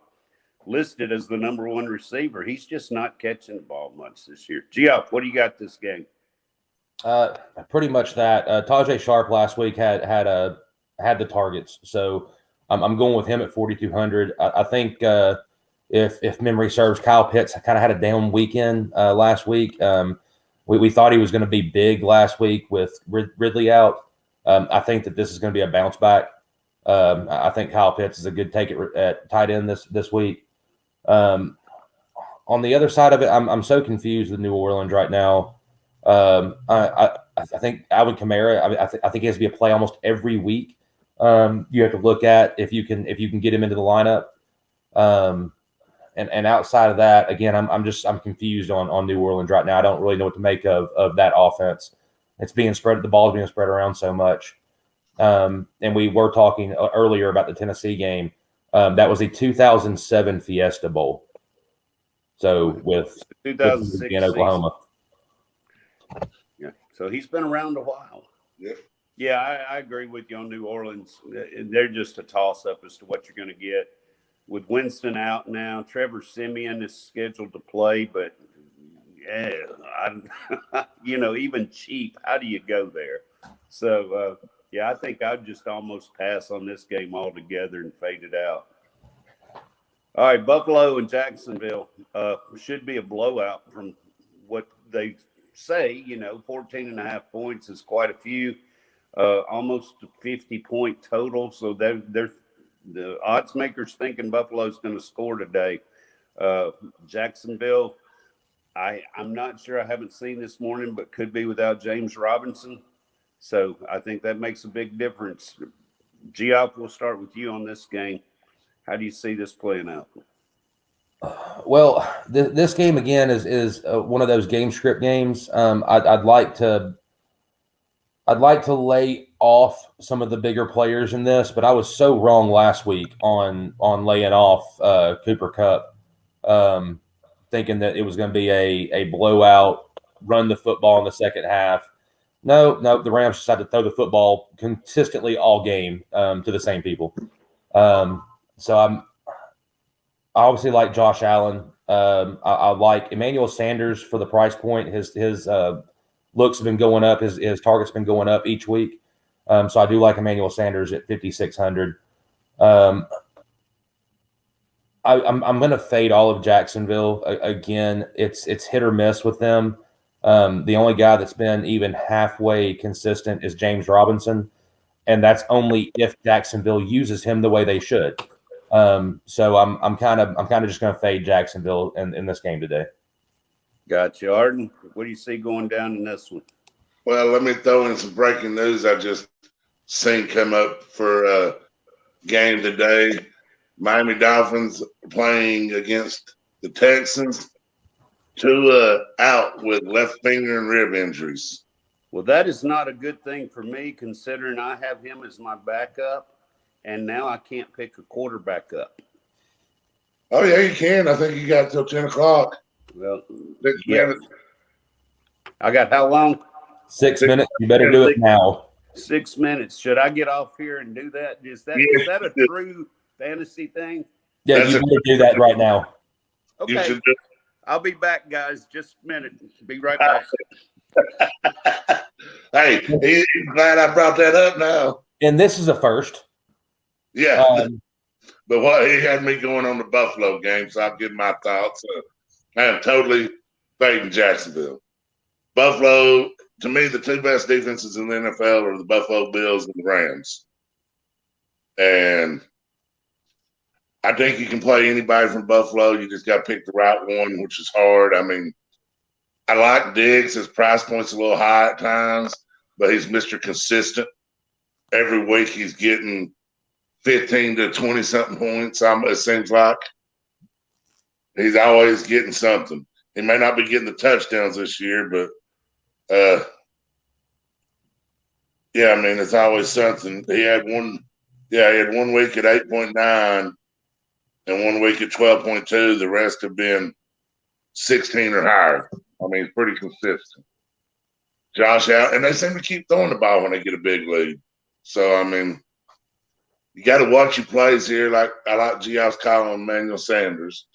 listed as the number 1 receiver. He's just not catching the ball much this year. Geoff, what do you got this game? Pretty much that. Tajay Sharp last week had the targets, so I'm going with him at 4,200. I think if memory serves, Kyle Pitts kind of had a down weekend last week. We thought he was going to be big last week with Ridley out. I think that this is going to be a bounce back. I think Kyle Pitts is a good take at tight end this week. On the other side of it, I'm so confused with New Orleans right now. I think Alvin Kamara. I think he has to be a play almost every week. You have to look at if you can get him into the lineup. And outside of that, again, I'm confused on New Orleans right now. I don't really know what to make of that offense. It's being spread. The ball's being spread around so much. And we were talking earlier about the Tennessee game. That was a 2007 Fiesta Bowl. So with 2006 in Oklahoma. Yeah. So he's been around a while. Yeah. Yeah, I agree with you on New Orleans. They're just a toss-up as to what you're going to get. with Winston out now. Trevor Siemian is scheduled to play, but yeah, even cheap, how do you go there? So, I think I'd just almost pass on this game altogether and fade it out. All right, Buffalo and Jacksonville should be a blowout from what they say. 14.5 points is quite a few, almost a 50-point total. So they're the odds makers thinking Buffalo's going to score today. Jacksonville, I'm not sure. I haven't seen this morning, but could be without James Robinson. So I think that makes a big difference. Geoff, we'll start with you on this game. How do you see this playing out? Well, this game again is one of those game script games. I'd like to lay off some of the bigger players in this, but I was so wrong last week on laying off Cooper Kupp, thinking that it was going to be a blowout, run the football in the second half. No, the Rams decided to throw the football consistently all game to the same people. So I obviously like Josh Allen. I like Emmanuel Sanders for the price point. His looks have been going up. His target's been going up each week. So I do like Emmanuel Sanders at 5,600. I'm going to fade all of Jacksonville. Again, it's hit or miss with them. The only guy that's been even halfway consistent is James Robinson, and that's only if Jacksonville uses him the way they should. So I'm kind of just going to fade Jacksonville in this game today. Gotcha. Arden, what do you see going down in this one? Well, let me throw in some breaking news I just seen come up for a game today. Miami Dolphins playing against the Texans. Tua out with left finger and rib injuries. Well, that is not a good thing for me, considering I have him as my backup, and now I can't pick a quarterback up. Oh, yeah, you can. I think you got till 10 o'clock. Well, 6 minutes. I got how long? 6 minutes. You better do it now. 6 minutes. Should I get off here and do that? Is that a true fantasy thing? Yeah, you better do that right now. Okay. I'll be back, guys. Just a minute. Be right back. Hey, he's glad I brought that up now. And this is a first. Yeah. But what he had me going on the Buffalo game, so I'll give my thoughts. I am totally fading Jacksonville. Buffalo, to me, the two best defenses in the NFL are the Buffalo Bills and the Rams. And I think you can play anybody from Buffalo. You just got to pick the right one, which is hard. I mean, I like Diggs. His price point's a little high at times, but he's Mr. Consistent. Every week he's getting 15 to 20-something points, it seems like. He's always getting something. He may not be getting the touchdowns this year, but, yeah, I mean, it's always something. He had one week at 8.9 and 1 week at 12.2. The rest have been 16 or higher. I mean, it's pretty consistent. Josh Allen, and they seem to keep throwing the ball when they get a big lead. So, I mean, you got to watch your plays here. Like I like Geoff's call on Emmanuel Sanders.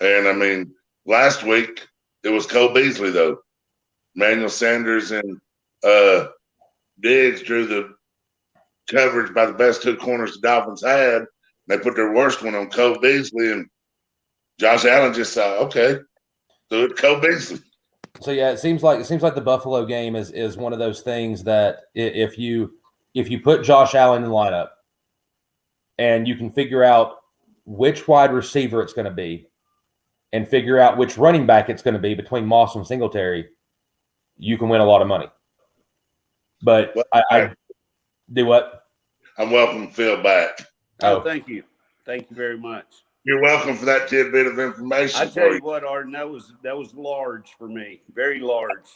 And, I mean, last week it was Cole Beasley, though. Emmanuel Sanders and Diggs drew the coverage by the best two corners the Dolphins had. They put their worst one on Cole Beasley, and Josh Allen just saw, okay, do it, Cole Beasley. So yeah, it seems like the Buffalo game is one of those things that if you put Josh Allen in the lineup and you can figure out which wide receiver it's going to be and figure out which running back it's going to be between Moss and Singletary, you can win a lot of money. But I do what? I'm welcome Phil back. Oh, thank you. Thank you very much. You're welcome for that tidbit of information. I tell you what, Arden, that was large for me. Very large.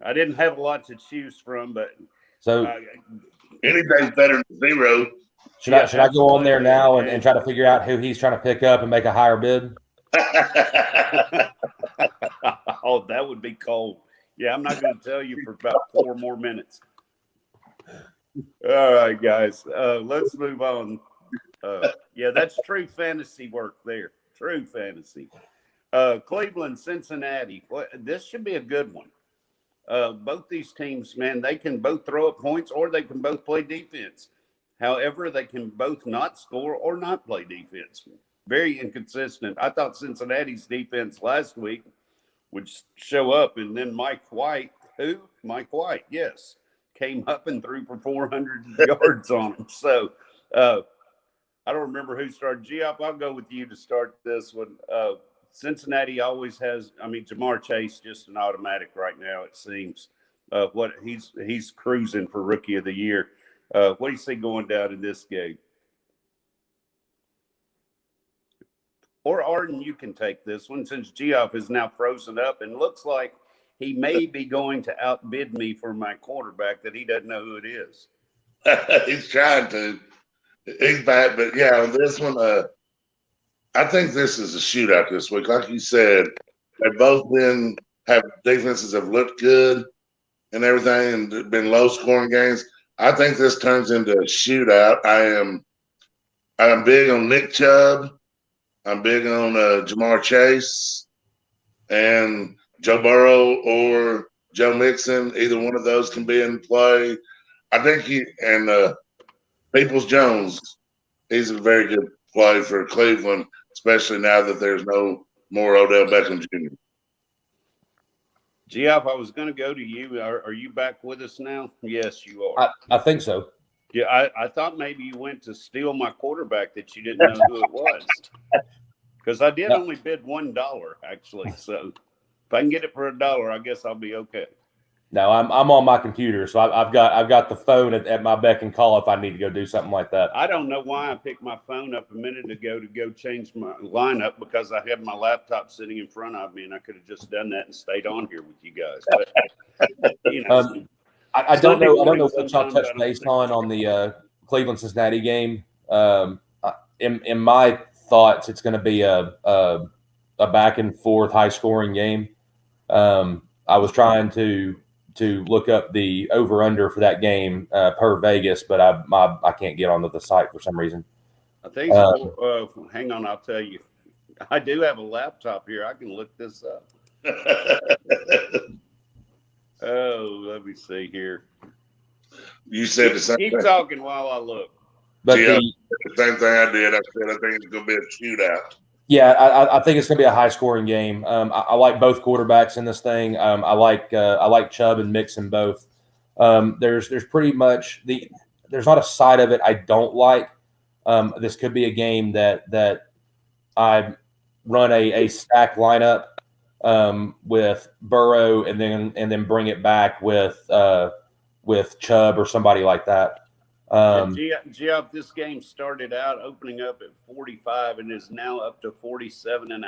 I didn't have a lot to choose from, but so anything's better than zero. Should I go on there now and try to figure out who he's trying to pick up and make a higher bid? Oh, that would be cold. Yeah, I'm not going to tell you for about 4 more minutes. All right, guys, let's move on. Yeah, that's true fantasy work there. True fantasy. Cleveland, Cincinnati. Well, this should be a good one. Both these teams, man, they can both throw up points or they can both play defense. However, they can both not score or not play defense. Very inconsistent. I thought Cincinnati's defense last week would show up, and then Mike White, yes, came up and threw for 400 yards on them. So I don't remember who started. Geoff, I'll go with you to start this one. Cincinnati always has. I mean, Jamar Chase just an automatic right now. It seems. What he's cruising for Rookie of the Year. What do you see going down in this game? Or Arden, you can take this one since Geoff is now frozen up and looks like he may be going to outbid me for my quarterback that he doesn't know who it is. He's trying to. He's back, but yeah, on this one, I think this is a shootout this week. Like you said, they've both defenses have looked good and everything, and been low scoring games. I think this turns into a shootout. I'm big on Nick Chubb. I'm big on Jamar Chase and Joe Burrow or Joe Mixon. Either one of those can be in play. I think Peoples-Jones, he's a very good play for Cleveland, especially now that there's no more Odell Beckham Jr. Geoff, I was going to go to you. Are you back with us now? Yes, you are. I think so. Yeah, I thought maybe you went to steal my quarterback that you didn't know who it was. Because I did only bid $1, actually. So if I can get it for $1, I guess I'll be okay. No, I'm on my computer, so I've got the phone at my beck and call if I need to go do something like that. I don't know why I picked my phone up a minute ago to go change my lineup because I had my laptop sitting in front of me and I could have just done that and stayed on here with you guys. But I don't know what y'all touched base on the Cleveland Cincinnati game. In my thoughts, it's going to be a back and forth, high scoring game. I was trying to look up the over under for that game per Vegas, but I can't get onto the site for some reason. I think hang on, I'll tell you. I do have a laptop here. I can look this up. Oh, let me see here. You said the same thing. Keep talking while I look. But the same thing I did. I said I think it's going to be a shootout. Yeah, I think it's going to be a high-scoring game. I like both quarterbacks in this thing. I like Chubb and Mixon both. There's pretty much there's not a side of it I don't like. This could be a game that I run a stack lineup with Burrow and then bring it back with Chubb or somebody like that. Geoff, this game started out opening up at 45 and is now up to 47.5.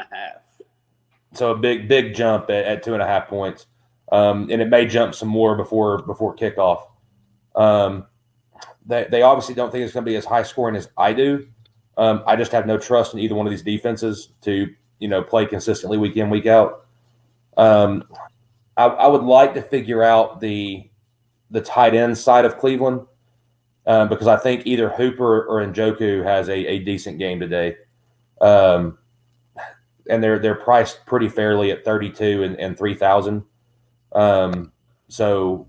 So a big jump at 2.5 points. And it may jump some more before kickoff. They obviously don't think it's going to be as high scoring as I do. I just have no trust in either one of these defenses to play consistently week in, week out. I would like to figure out the tight end side of Cleveland. Because I think either Hooper or Njoku has a decent game today. And they're priced pretty fairly at 32 and 3,000. So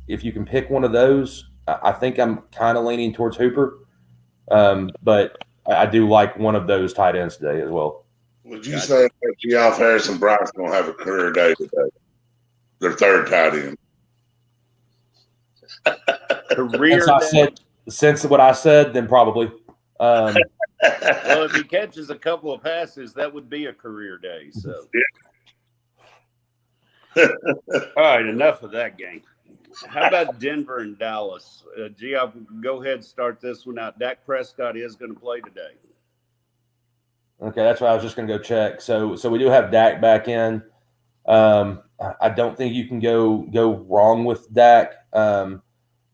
if you can pick one of those, I think I'm kind of leaning towards Hooper. But I do like one of those tight ends today as well. Would you say that Geoff Harris and Bryce going to have a career day today? Their third tight end. Career since what I said, then probably. Well, if he catches a couple of passes, that would be a career day. So, all right, enough of that game. How about Denver and Dallas? Geoff, go ahead and start this one out. Dak Prescott is going to play today. Okay, that's why I was just going to go check. So we do have Dak back in. I don't think you can go wrong with Dak.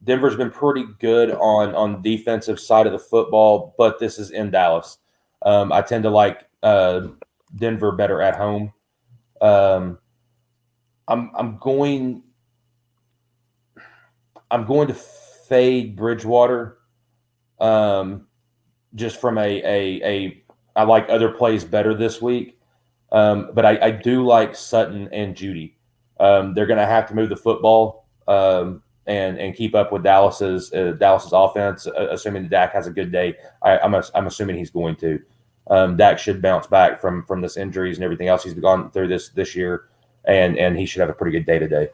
Denver's been pretty good on defensive side of the football, but this is in Dallas. I tend to like Denver better at home. I'm going to fade Bridgewater just from I like other plays better this week. But I do like Sutton and Judy. They're going to have to move the football and keep up with Dallas's offense, assuming Dak has a good day. I'm assuming he's going to. Dak should bounce back from this injuries and everything else he's gone through this year, and he should have a pretty good day today.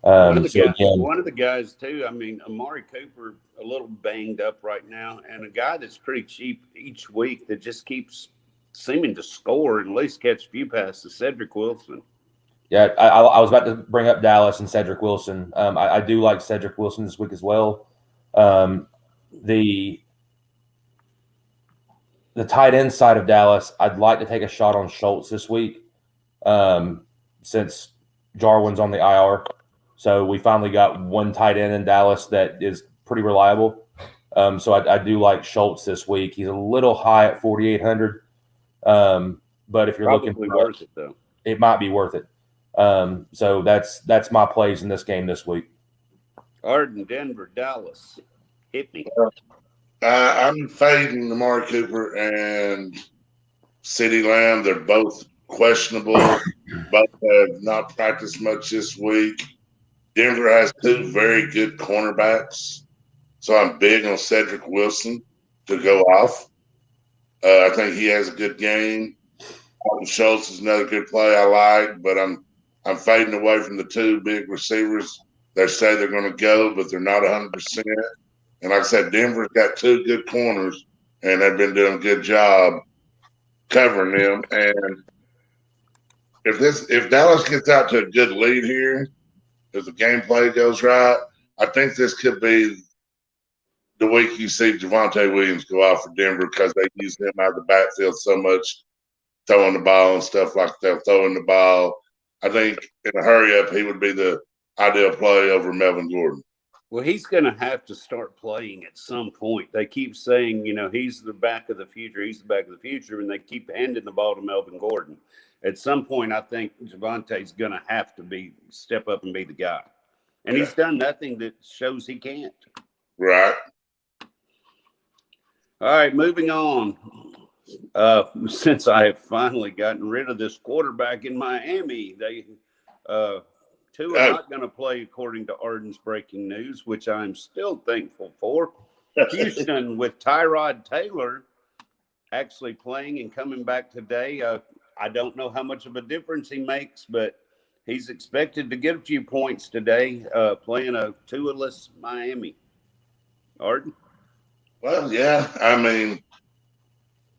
One of the guys too. I mean, Amari Cooper a little banged up right now, and a guy that's pretty cheap each week that just keeps seeming to score and at least catch a few passes. Cedric Wilson. Yeah, I was about to bring up Dallas and Cedric Wilson. I do like Cedric Wilson this week as well. The tight end side of Dallas, I'd like to take a shot on Schultz this week since Jarwin's on the IR. So we finally got one tight end in Dallas that is pretty reliable. So I do like Schultz this week. He's a little high at 4,800. But if you're Probably looking for worth it, though, it might be worth it. So that's my plays in this game this week. Arden, Denver, Dallas. Hit me. I'm fading Amari Cooper and CeeDee Lamb. They're both questionable. Both have not practiced much this week. Denver has two very good cornerbacks. So I'm big on Cedric Wilson to go off. I think he has a good game. Schultz is another good play I like, but I'm fading away from the two big receivers. They say they're going to go, but they're not 100%. And like I said, Denver's got two good corners, and they've been doing a good job covering them. And if Dallas gets out to a good lead here, if the gameplay goes right, I think this could be the week you see Javonte Williams go out for Denver because they use him out of the backfield so much, throwing the ball and stuff like that, throwing the ball. I think in a hurry up, he would be the ideal play over Melvin Gordon. Well, he's going to have to start playing at some point. They keep saying, he's the back of the future. He's the back of the future, and they keep handing the ball to Melvin Gordon. At some point, I think Javonte's going to have to step up and be the guy. And he's done nothing that shows he can't. Right. All right, moving on. Since I have finally gotten rid of this quarterback in Miami, two are not going to play according to Arden's breaking news, which I'm still thankful for. Houston with Tyrod Taylor actually playing and coming back today. I don't know how much of a difference he makes, but he's expected to get a few points today playing a Tua-less Miami. Arden? Well, yeah. I mean,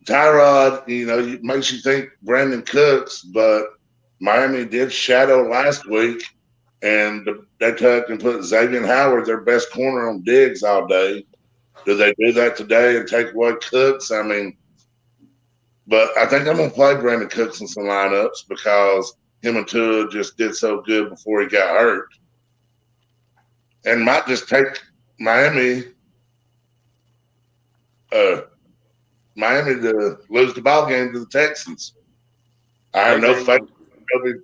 Tyrod, makes you think Brandon Cooks, but Miami did shadow last week, and they took and put Xavier Howard, their best corner, on Diggs all day. Do they do that today and take away Cooks? I mean, but I think I'm going to play Brandon Cooks in some lineups because him and Tua just did so good before he got hurt. And might just take Miami to lose the ball game to the Texans. I have no faith in Nobody.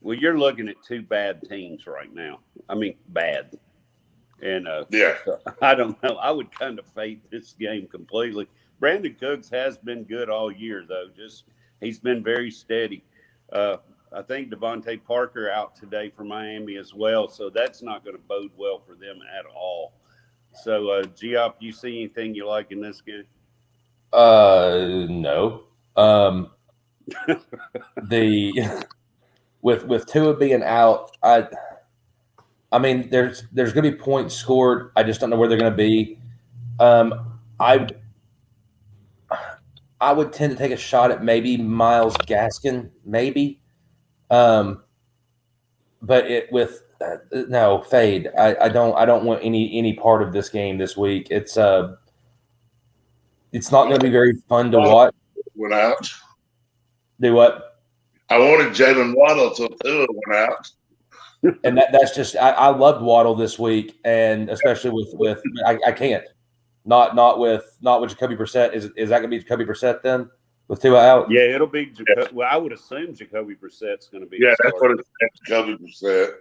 Well, you're looking at two bad teams right now. I mean, bad. And yeah, I don't know. I would kind of fade this game completely. Brandon Cooks has been good all year, though. He's been very steady. I think Devontae Parker out today for Miami as well, so that's not going to bode well for them at all. So, Geoff, you see anything you like in this game? No. With Tua being out, I mean, there's going to be points scored. I just don't know where they're going to be. I would tend to take a shot at maybe Myles Gaskin, maybe. But fade. I don't want any part of this game this week. It's not going to be very fun to watch. Went out. Do what? I wanted Jalen Waddle till Tua went out. And that's just I loved Waddle this week, and especially with I can't. Not with Jacoby Brissett. Is that going to be Jacoby Brissett then with Tua out? Yeah, it'll be. Well, I would assume Jacoby Brissett's going to be. Yeah, that's what it's Jacoby Brissett.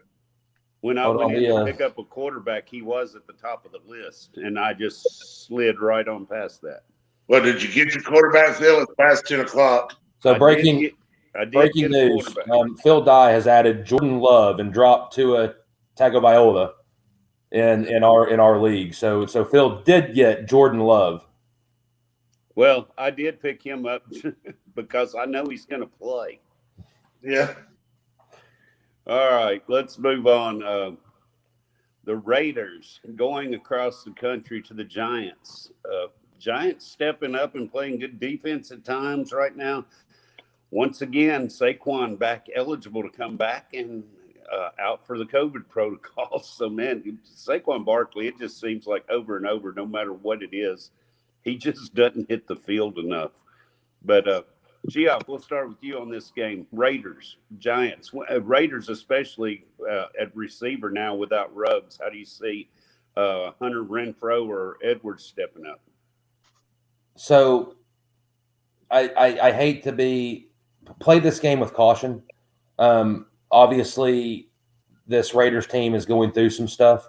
When I went in to pick up a quarterback, he was at the top of the list, and I just slid right on past that. Well, did you get your quarterback, Phil? It's past 10 o'clock. So breaking get news, Phil Dye has added Jordan Love and dropped Tua Tagovailoa in our league. So Phil did get Jordan Love. Well, I did pick him up because I know he's going to play. Yeah. All right, let's move on. The Raiders going across the country to the Giants. Giants stepping up and playing good defense at times right now. Once again, Saquon back eligible to come back and out for the COVID protocol. So, man, Saquon Barkley, it just seems like over and over, no matter what it is, he just doesn't hit the field enough. But, Geoff, we'll start with you on this game. Raiders, Giants, Raiders especially at receiver now without Ruggs. How do you see Hunter Renfrow or Edwards stepping up? So I hate to play this game with caution. Obviously, this Raiders team is going through some stuff.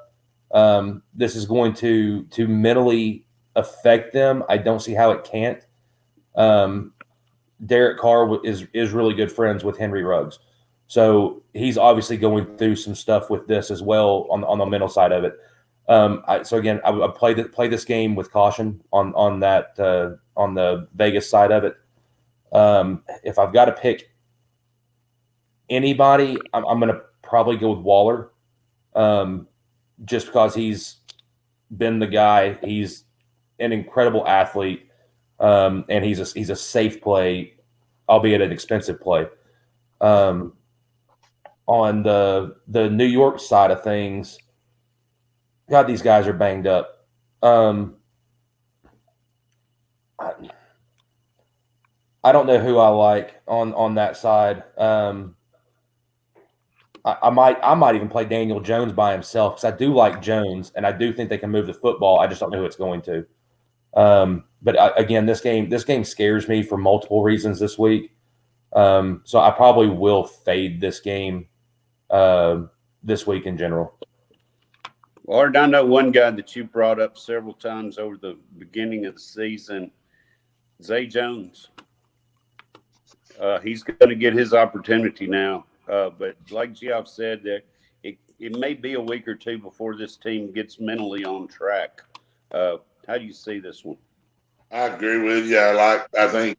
This is going to mentally affect them. I don't see how it can't. Derek Carr is really good friends with Henry Ruggs. So he's obviously going through some stuff with this as well on the mental side of it. So again, I play this game with caution on that on the Vegas side of it. If I've got to pick anybody, I'm going to probably go with Waller, just because he's been the guy. He's an incredible athlete, and he's a safe play, albeit an expensive play. On the New York side of things, God, these guys are banged up. I don't know who I like on that side. I might even play Daniel Jones by himself because I do like Jones and I do think they can move the football. I just don't know who it's going to. But again, this game scares me for multiple reasons this week. So I probably will fade this game this week in general. Arden, I know one guy that you brought up several times over the beginning of the season, Zay Jones. He's going to get his opportunity now. But like Geoff said, it may be a week or two before this team gets mentally on track. How do you see this one? I agree with you. I think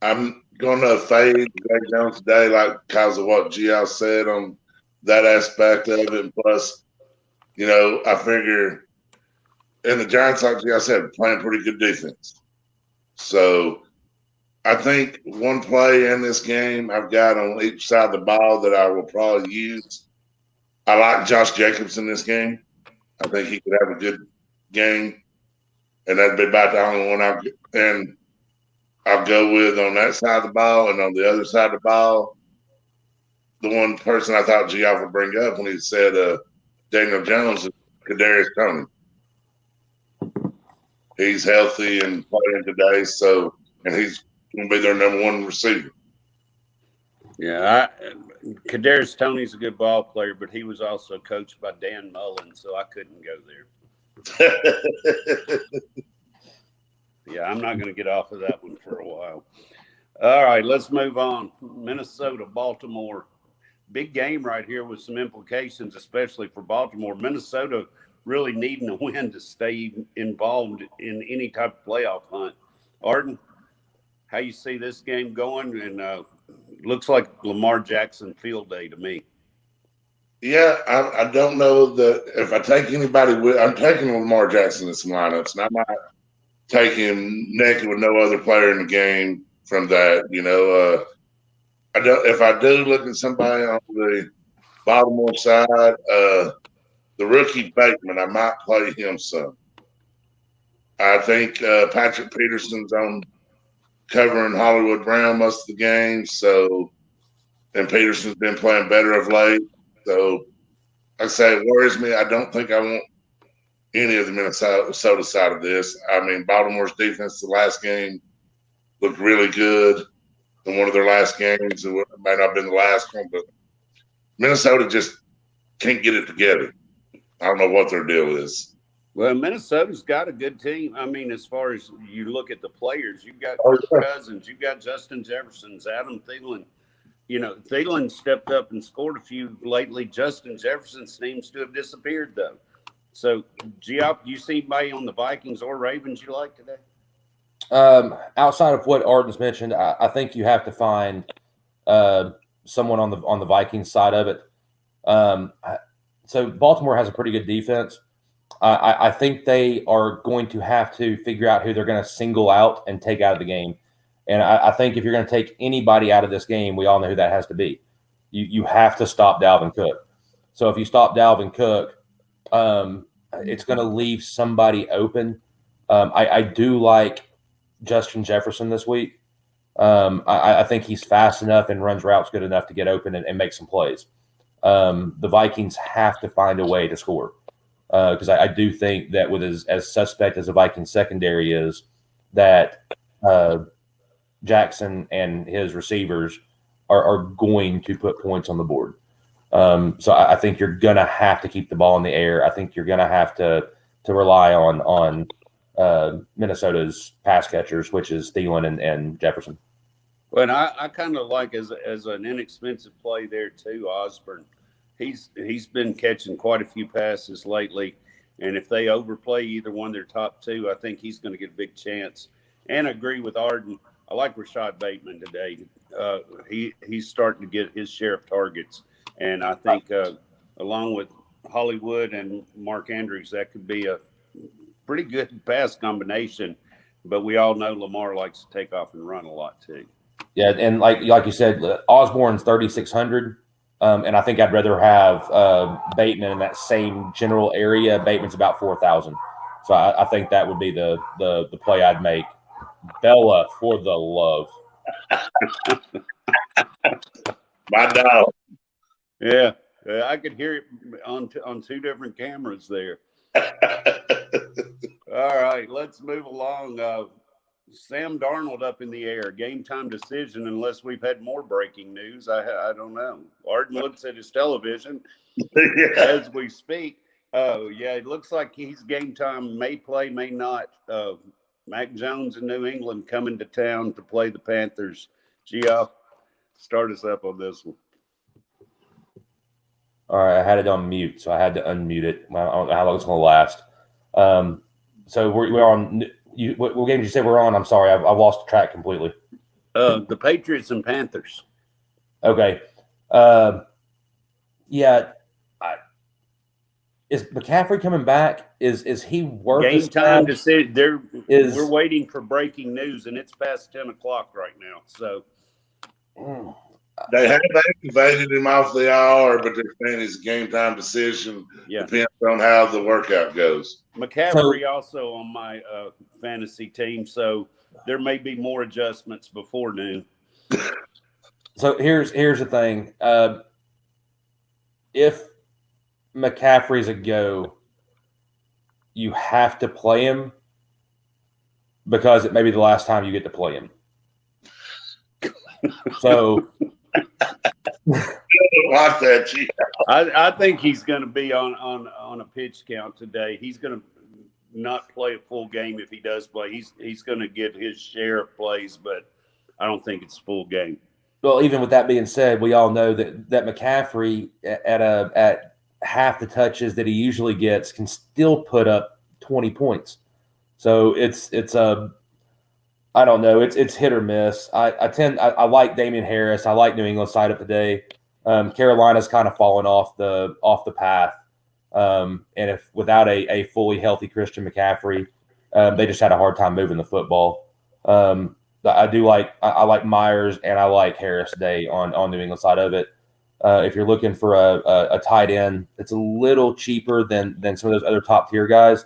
I'm going to fade Zay Jones today, because of what Geoff said on that aspect of it. And plus, I figure in the Giants, like Geoff said, playing pretty good defense. So I think one play in this game I've got on each side of the ball that I will probably use. I like Josh Jacobs in this game. I think he could have a good game, and that'd be about the only one I'll go with on that side of the ball. And on the other side of the ball, the one person I thought Geoff would bring up when he said Daniel Jones is Kadarius Toney. He's healthy and playing today, and he's going to be their number one receiver. Yeah, Kadarius Toney's a good ball player, but he was also coached by Dan Mullen, so I couldn't go there. Yeah, I'm not going to get off of that one for a while. All right, let's move on. Minnesota, Baltimore. Big game right here with some implications, especially for Baltimore. Minnesota really needing a win to stay involved in any type of playoff hunt. Arden, how you see this game going? And looks like Lamar Jackson field day to me. Yeah, I don't know that if I take anybody I'm taking Lamar Jackson in some lineups, and I might take him naked with no other player in the game from that. If I do look at somebody on the Baltimore side, the rookie Bateman, I might play him some. I think Patrick Peterson's on covering Hollywood Brown most of the game, and Peterson's been playing better of late. So, like I say, it worries me. I don't think I want any of the Minnesota side of this. I mean, Baltimore's defense the last game looked really good in one of their last games. It might not have been the last one, but Minnesota just can't get it together. I don't know what their deal is. Well, Minnesota's got a good team. I mean, as far as you look at the players, you've got Oh, Kirk yeah. Cousins, you've got Justin Jefferson, Adam Thielen. Thielen stepped up and scored a few lately. Justin Jefferson seems to have disappeared, though. So, Geoff, do you see anybody on the Vikings or Ravens you like today? Outside of what Arden's mentioned, I think you have to find someone on the Vikings side of it. So Baltimore has a pretty good defense. I think they are going to have to figure out who they're going to single out and take out of the game. And I think if you're going to take anybody out of this game, we all know who that has to be. You have to stop Dalvin Cook. So if you stop Dalvin Cook, it's going to leave somebody open. I do like Justin Jefferson this week. I think he's fast enough and runs routes good enough to get open and make some plays. The Vikings have to find a way to score because I do think that with as suspect as the Vikings secondary is, that Jackson and his receivers are going to put points on the board. So I think you're going to have to keep the ball in the air. I think you're going to have to rely on Minnesota's pass catchers, which is Thielen and Jefferson. Well, and I kind of like as an inexpensive play there too, Osborne. He's been catching quite a few passes lately, and if they overplay either one of their top two, I think he's going to get a big chance. And I agree with Arden. I like Rashad Bateman today. He's starting to get his share of targets, and I think along with Hollywood and Mark Andrews, that could be a pretty good pass combination. But we all know Lamar likes to take off and run a lot too. Yeah, and like you said, Osborne's 3,600, and I think I'd rather have Bateman in that same general area. Bateman's about 4,000, so I think that would be the play I'd make. Bella for the love. My dog. Yeah, I could hear it on two different cameras there. All right, let's move along. Sam Darnold up in the air. Game time decision unless we've had more breaking news. I don't know. Arden looks at his television as we speak. Oh, yeah, it looks like he's game time. May play, may not. Mac Jones in New England coming to town to play the Panthers. Geoff, start us up on this one. All right, I had it on mute, so I had to unmute it. I don't know how long it's going to last. So we're on. What game did you say we're on? I'm sorry, I've lost track completely. The Patriots and Panthers. Okay. Yeah. Is McCaffrey coming back? Is he worth game time decision? We're waiting for breaking news, and it's past 10 o'clock right now. So they have activated him off the IR, but they're saying it's a game time decision. Yeah. Depends on how the workout goes. McCaffrey also on my fantasy team, so there may be more adjustments before noon. So here's the thing. If McCaffrey's a go, you have to play him because it may be the last time you get to play him. So Like that, G. I think he's going to be on a pitch count today. He's going to not play a full game if he does play. He's going to get his share of plays, but I don't think it's a full game. Well, even with that being said, we all know that McCaffrey at half the touches that he usually gets can still put up 20 points. So it's I don't know. It's hit or miss. I like Damian Harris. I like New England's side up today. Carolina's kind of fallen off the path. And if without a fully healthy Christian McCaffrey, they just had a hard time moving the football. I like Myers and I like Harris today on New England side of it. If you're looking for a tight end, it's a little cheaper than some of those other top tier guys.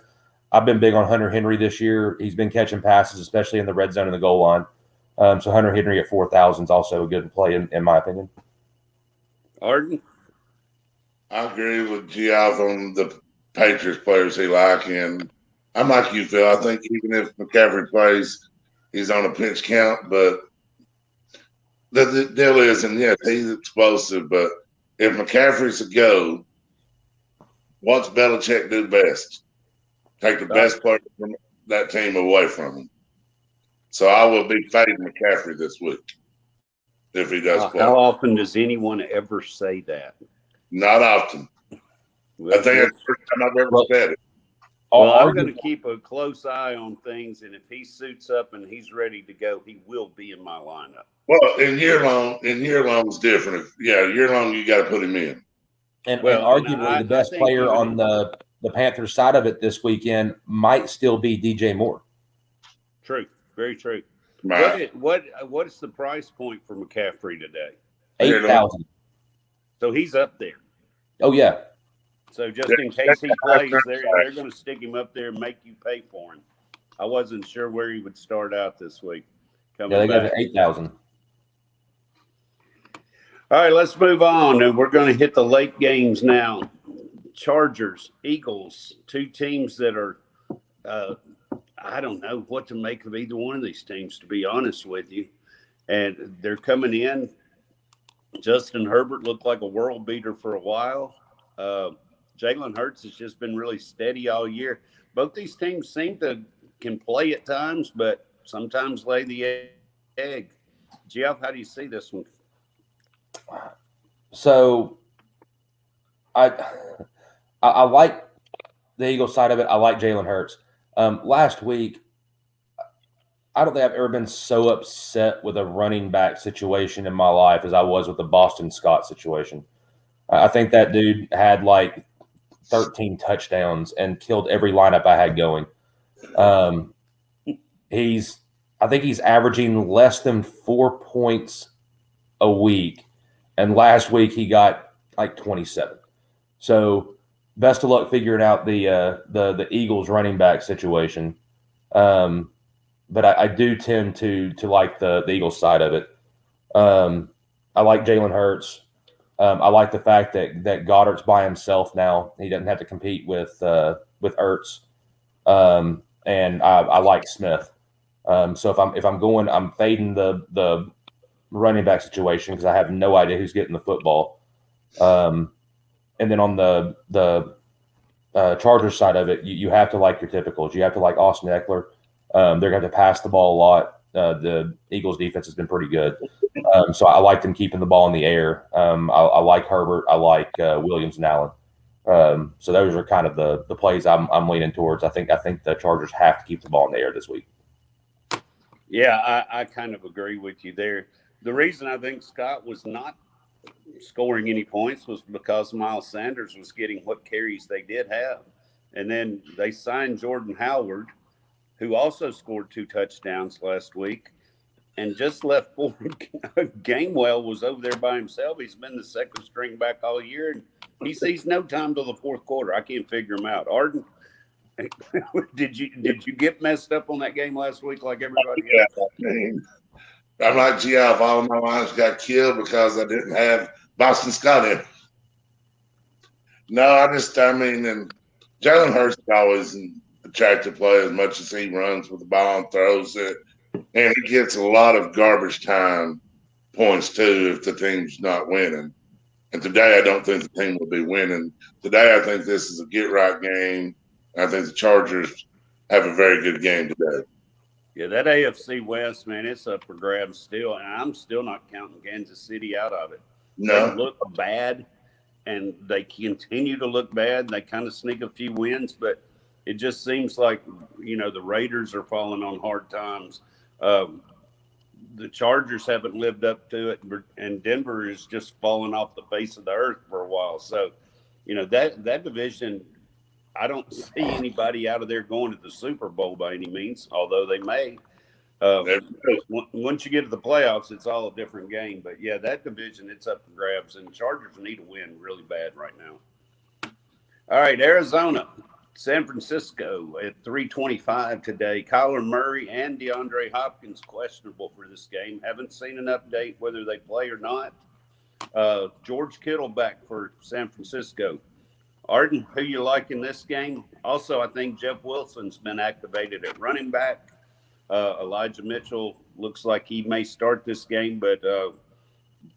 I've been big on Hunter Henry this year. He's been catching passes, especially in the red zone and the goal line. So Hunter Henry at 4,000 is also a good play in my opinion. Arden? I agree with Geoff on the Patriots players he like, and I'm like you, Phil. I think even if McCaffrey plays, he's on a pitch count, but the deal is, and yes, he's explosive, but if McCaffrey's a go, what's Belichick do best? take the best player from that team away from them. So I will be fading McCaffrey this week if he does play. How often does anyone ever say that? Not often. I think it's the first time I've ever said it. Well, I'm going to keep a close eye on things, and if he suits up and he's ready to go, he will be in my lineup. Well, in year long is different. Year long you got to put him in. And arguably the best player on the Panthers side of it this weekend might still be DJ Moore. True, very true. Right. What's the price point for McCaffrey today? $8,000. So he's up there. Oh yeah. So just in case he plays, they're going to stick him up there and make you pay for him. I wasn't sure where he would start out this week. They got $8,000. All right, let's move on, and we're going to hit the late games now. Chargers, Eagles, two teams that are I don't know what to make of either one of these teams, to be honest with you. And they're coming in. Justin Herbert looked like a world beater for a while. Jalen Hurts has just been really steady all year. Both these teams can play at times, but sometimes lay the egg. Geoff, how do you see this one? So I like the Eagles side of it. I like Jalen Hurts. Last week, I don't think I've ever been so upset with a running back situation in my life as I was with the Boston Scott situation. I think that dude had like 13 touchdowns and killed every lineup I had going. I think he's averaging less than 4 points a week, and last week he got like 27. So best of luck figuring out the Eagles running back situation. But I do tend to like the Eagles side of it. I like Jalen Hurts. I like the fact that Goddard's by himself now. He doesn't have to compete with Ertz. And I like Smith. So if I'm going, I'm fading the running back situation because I have no idea who's getting the football. And then on the Chargers side of it, you have to like your typicals. You have to like Austin Eckler. They're going to have to pass the ball a lot. The Eagles defense has been pretty good. So I like them keeping the ball in the air. I like Herbert. I like Williams and Allen. So those are kind of the plays I'm leaning towards. I think the Chargers have to keep the ball in the air this week. Yeah, I kind of agree with you there. The reason I think Scott was not scoring any points was because Miles Sanders was getting what carries they did have. And then they signed Jordan Howard, who also scored 2 touchdowns last week and just left forward. Gainwell was over there by himself. He's been the second string back all year, and he sees no time till the fourth quarter. I can't figure him out. Arden, did you get messed up on that game last week like everybody else? Yeah, I'm like Geoff. All of my lines got killed because I didn't have Boston Scott in. No, and Jalen Hurts is always an attractive play as much as he runs with the ball and throws it. And he gets a lot of garbage time points, too, if the team's not winning. And today I don't think the team will be winning. Today I think this is a get-right game. I think the Chargers have a very good game today. Yeah, that AFC West, man, it's up for grabs still. And I'm still not counting Kansas City out of it. No. They look bad, and they continue to look bad. They kind of sneak a few wins, but it just seems like, the Raiders are falling on hard times. The Chargers haven't lived up to it, and Denver is just falling off the face of the earth for a while. So, that division, I don't see anybody out of there going to the Super Bowl by any means, although they may. Once you get to the playoffs, it's all a different game. But, yeah, that division, it's up for grabs, and the Chargers need to win really bad right now. All right, Arizona. San Francisco at 3:25 today. Kyler Murray and DeAndre Hopkins questionable for this game. Haven't seen an update whether they play or not. George Kittle back for San Francisco. Arden, who you like in this game? Also, I think Geoff Wilson's been activated at running back. Elijah Mitchell looks like he may start this game, but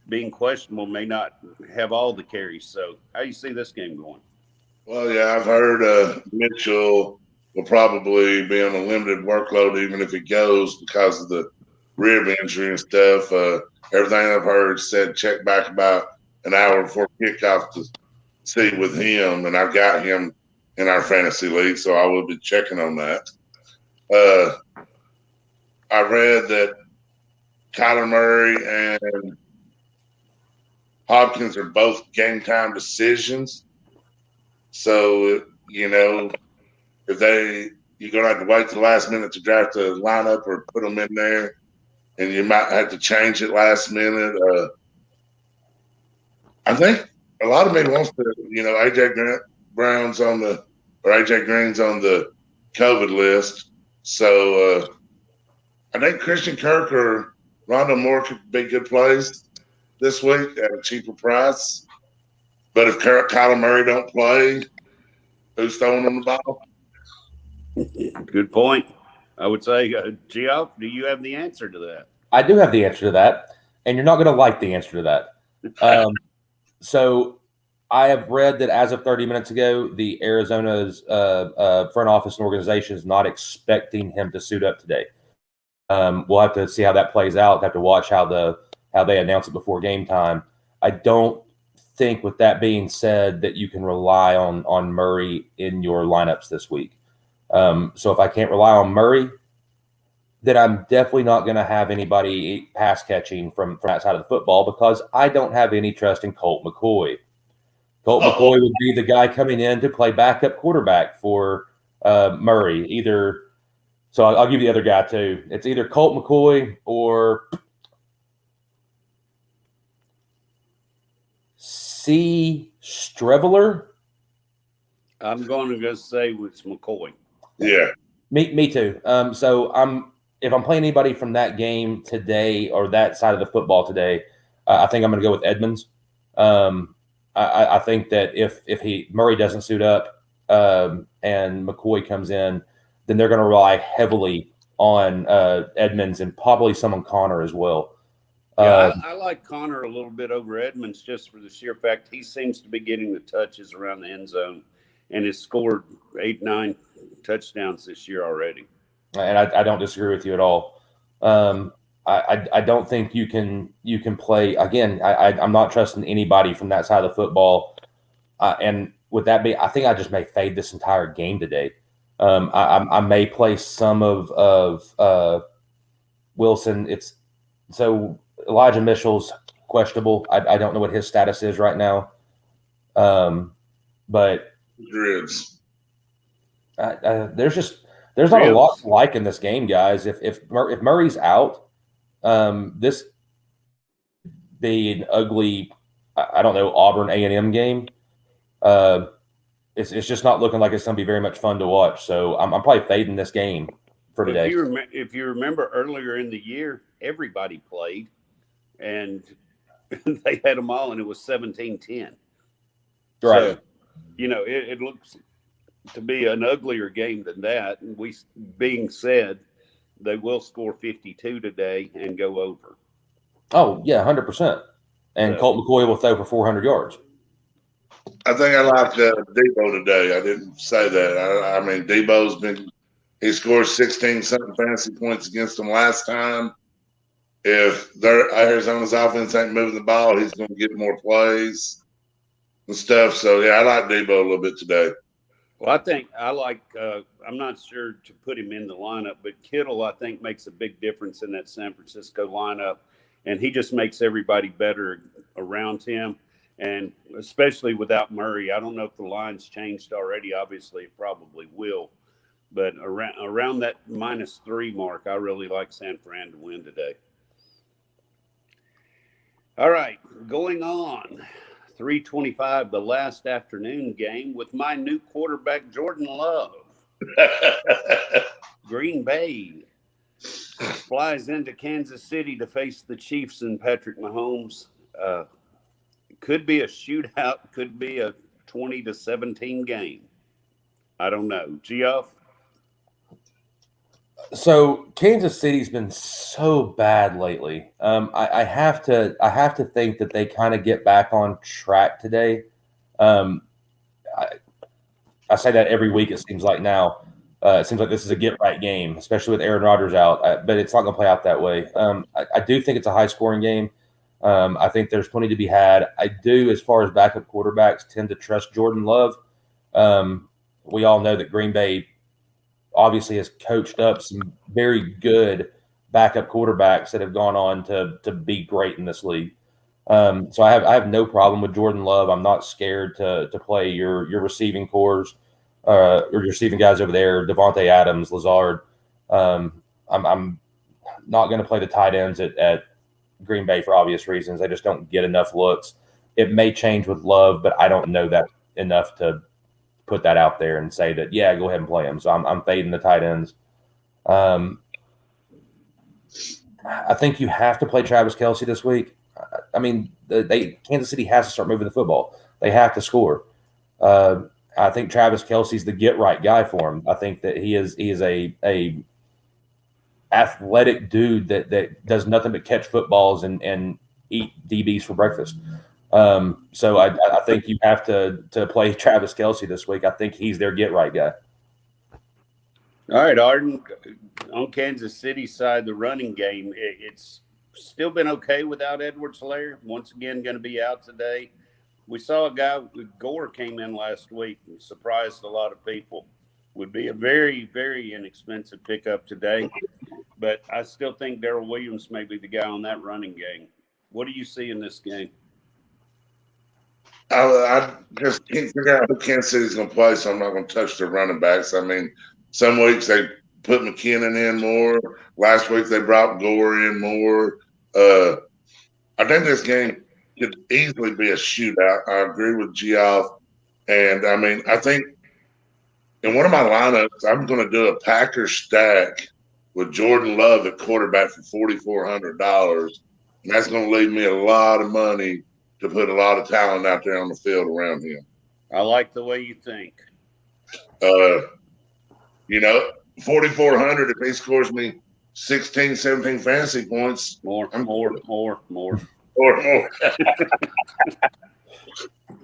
being questionable may not have all the carries. So how do you see this game going? Well, yeah, I've heard Mitchell will probably be on a limited workload, even if he goes because of the rib injury and stuff. Everything I've heard said check back about an hour before kickoff to see with him, and I've got him in our fantasy league, so I will be checking on that. I read that Kyler Murray and Hopkins are both game time decisions. So, you know, if you're going to have to wait to the last minute to draft a lineup or put them in there, and you might have to change it last minute. I think a lot of me wants to, you know, AJ Green's on the COVID list. So I think Christian Kirk or Rondo Moore could be good plays this week at a cheaper price. But if Kyler Murray don't play, who's throwing him the ball? Good point. I would say, Geoff, do you have the answer to that? I do have the answer to that, and you're not going to like the answer to that. So I have read that as of 30 minutes ago, the Arizona's front office and organization is not expecting him to suit up today. We'll have to see how that plays out. Have to watch how they announce it before game time. I don't think, with that being said, that you can rely on Murray in your lineups this week. So if I can't rely on Murray, then I'm definitely not going to have anybody pass catching from that side of the football, because I don't have any trust in Colt McCoy. McCoy would be the guy coming in to play backup quarterback for Murray. So I'll give you the other guy too. It's either Colt McCoy or C. Streveler. I'm going to go say it's McCoy. Yeah. Me too. So if I'm playing anybody from that game today or that side of the football today, I think I'm going to go with Edmonds. I think that if Murray doesn't suit up and McCoy comes in, then they're going to rely heavily on Edmonds and probably some on Connor as well. I like Connor a little bit over Edmonds, just for the sheer fact he seems to be getting the touches around the end zone and has scored 8-9 touchdowns this year already. And I don't disagree with you at all. I don't think you can play again. I'm not trusting anybody from that side of the football. And with that being, I think I just may fade this entire game today. I may play some of Wilson. So Elijah Mitchell's questionable. I don't know what his status is right now. But Ribs. There's not a lot to like in this game, guys. If Murray's out, this be an ugly, I don't know, Auburn A&M game. It's just not looking like it's going to be very much fun to watch. So I'm probably fading this game for today. If you remember earlier in the year, everybody played, and they had them all, and it was 17-10. Right. So, you know, it looks to be an uglier game than that. And being said, they will score 52 today and go over. Oh, yeah, 100%. And Colt McCoy will throw for 400 yards. I think I like Debo today. I didn't say that. I mean, Debo's he scored 16-something fantasy points against them last time. If Arizona's offense ain't moving the ball, he's going to get more plays and stuff. So, yeah, I like Debo a little bit today. Well, I think I like I'm not sure to put him in the lineup, but Kittle, I think, makes a big difference in that San Francisco lineup, and he just makes everybody better around him, and especially without Murray. I don't know if the line's changed already. Obviously, it probably will, but around that -3 mark, I really like San Fran to win today. All right, going on. 3:25, the last afternoon game with my new quarterback, Jordan Love. Green Bay flies into Kansas City to face the Chiefs and Patrick Mahomes. Could be a shootout, could be a 20-17 game. I don't know. Geoff? So Kansas City's been so bad lately. I have to think that they kind of get back on track today. I say that every week, it seems like now. It seems like this is a get-right game, especially with Aaron Rodgers out, but it's not going to play out that way. I do think it's a high-scoring game. I think there's plenty to be had. I do, as far as backup quarterbacks, tend to trust Jordan Love. We all know that Green Bay obviously has coached up some very good backup quarterbacks that have gone on to be great in this league. So I have no problem with Jordan Love. I'm not scared to play your receiving cores or your receiving guys over there, Devontae Adams, Lazard. I'm not going to play the tight ends at Green Bay for obvious reasons. They just don't get enough looks. It may change with Love, but I don't know that enough to put that out there and say that, yeah, go ahead and play him. So I'm fading the tight ends. I think you have to play Travis Kelce this week. I mean, Kansas City has to start moving the football. They have to score. I think Travis Kelce's the get-right guy for him. I think that he is a athletic dude that does nothing but catch footballs and eat DBs for breakfast. So I think you have to play Travis Kelce this week. I think he's their get-right guy. All right, Arden, on Kansas City side, the running game, it's still been okay without Edwards-Helaire. Once again, going to be out today. We saw a guy, Gore came in last week and surprised a lot of people. Would be a very, very inexpensive pickup today. But I still think Darrell Williams may be the guy on that running game. What do you see in this game? I just can't figure out who Kansas City's going to play, so I'm not going to touch the running backs. I mean, some weeks they put McKinnon in more. Last week they brought Gore in more. I think this game could easily be a shootout. I agree with Geoff. And, I mean, I think in one of my lineups, I'm going to do a Packers stack with Jordan Love at quarterback for $4,400. And that's going to leave me a lot of money to put a lot of talent out there on the field around him. I like the way you think. You know, 4,400, if he scores me 16, 17 fantasy points. More.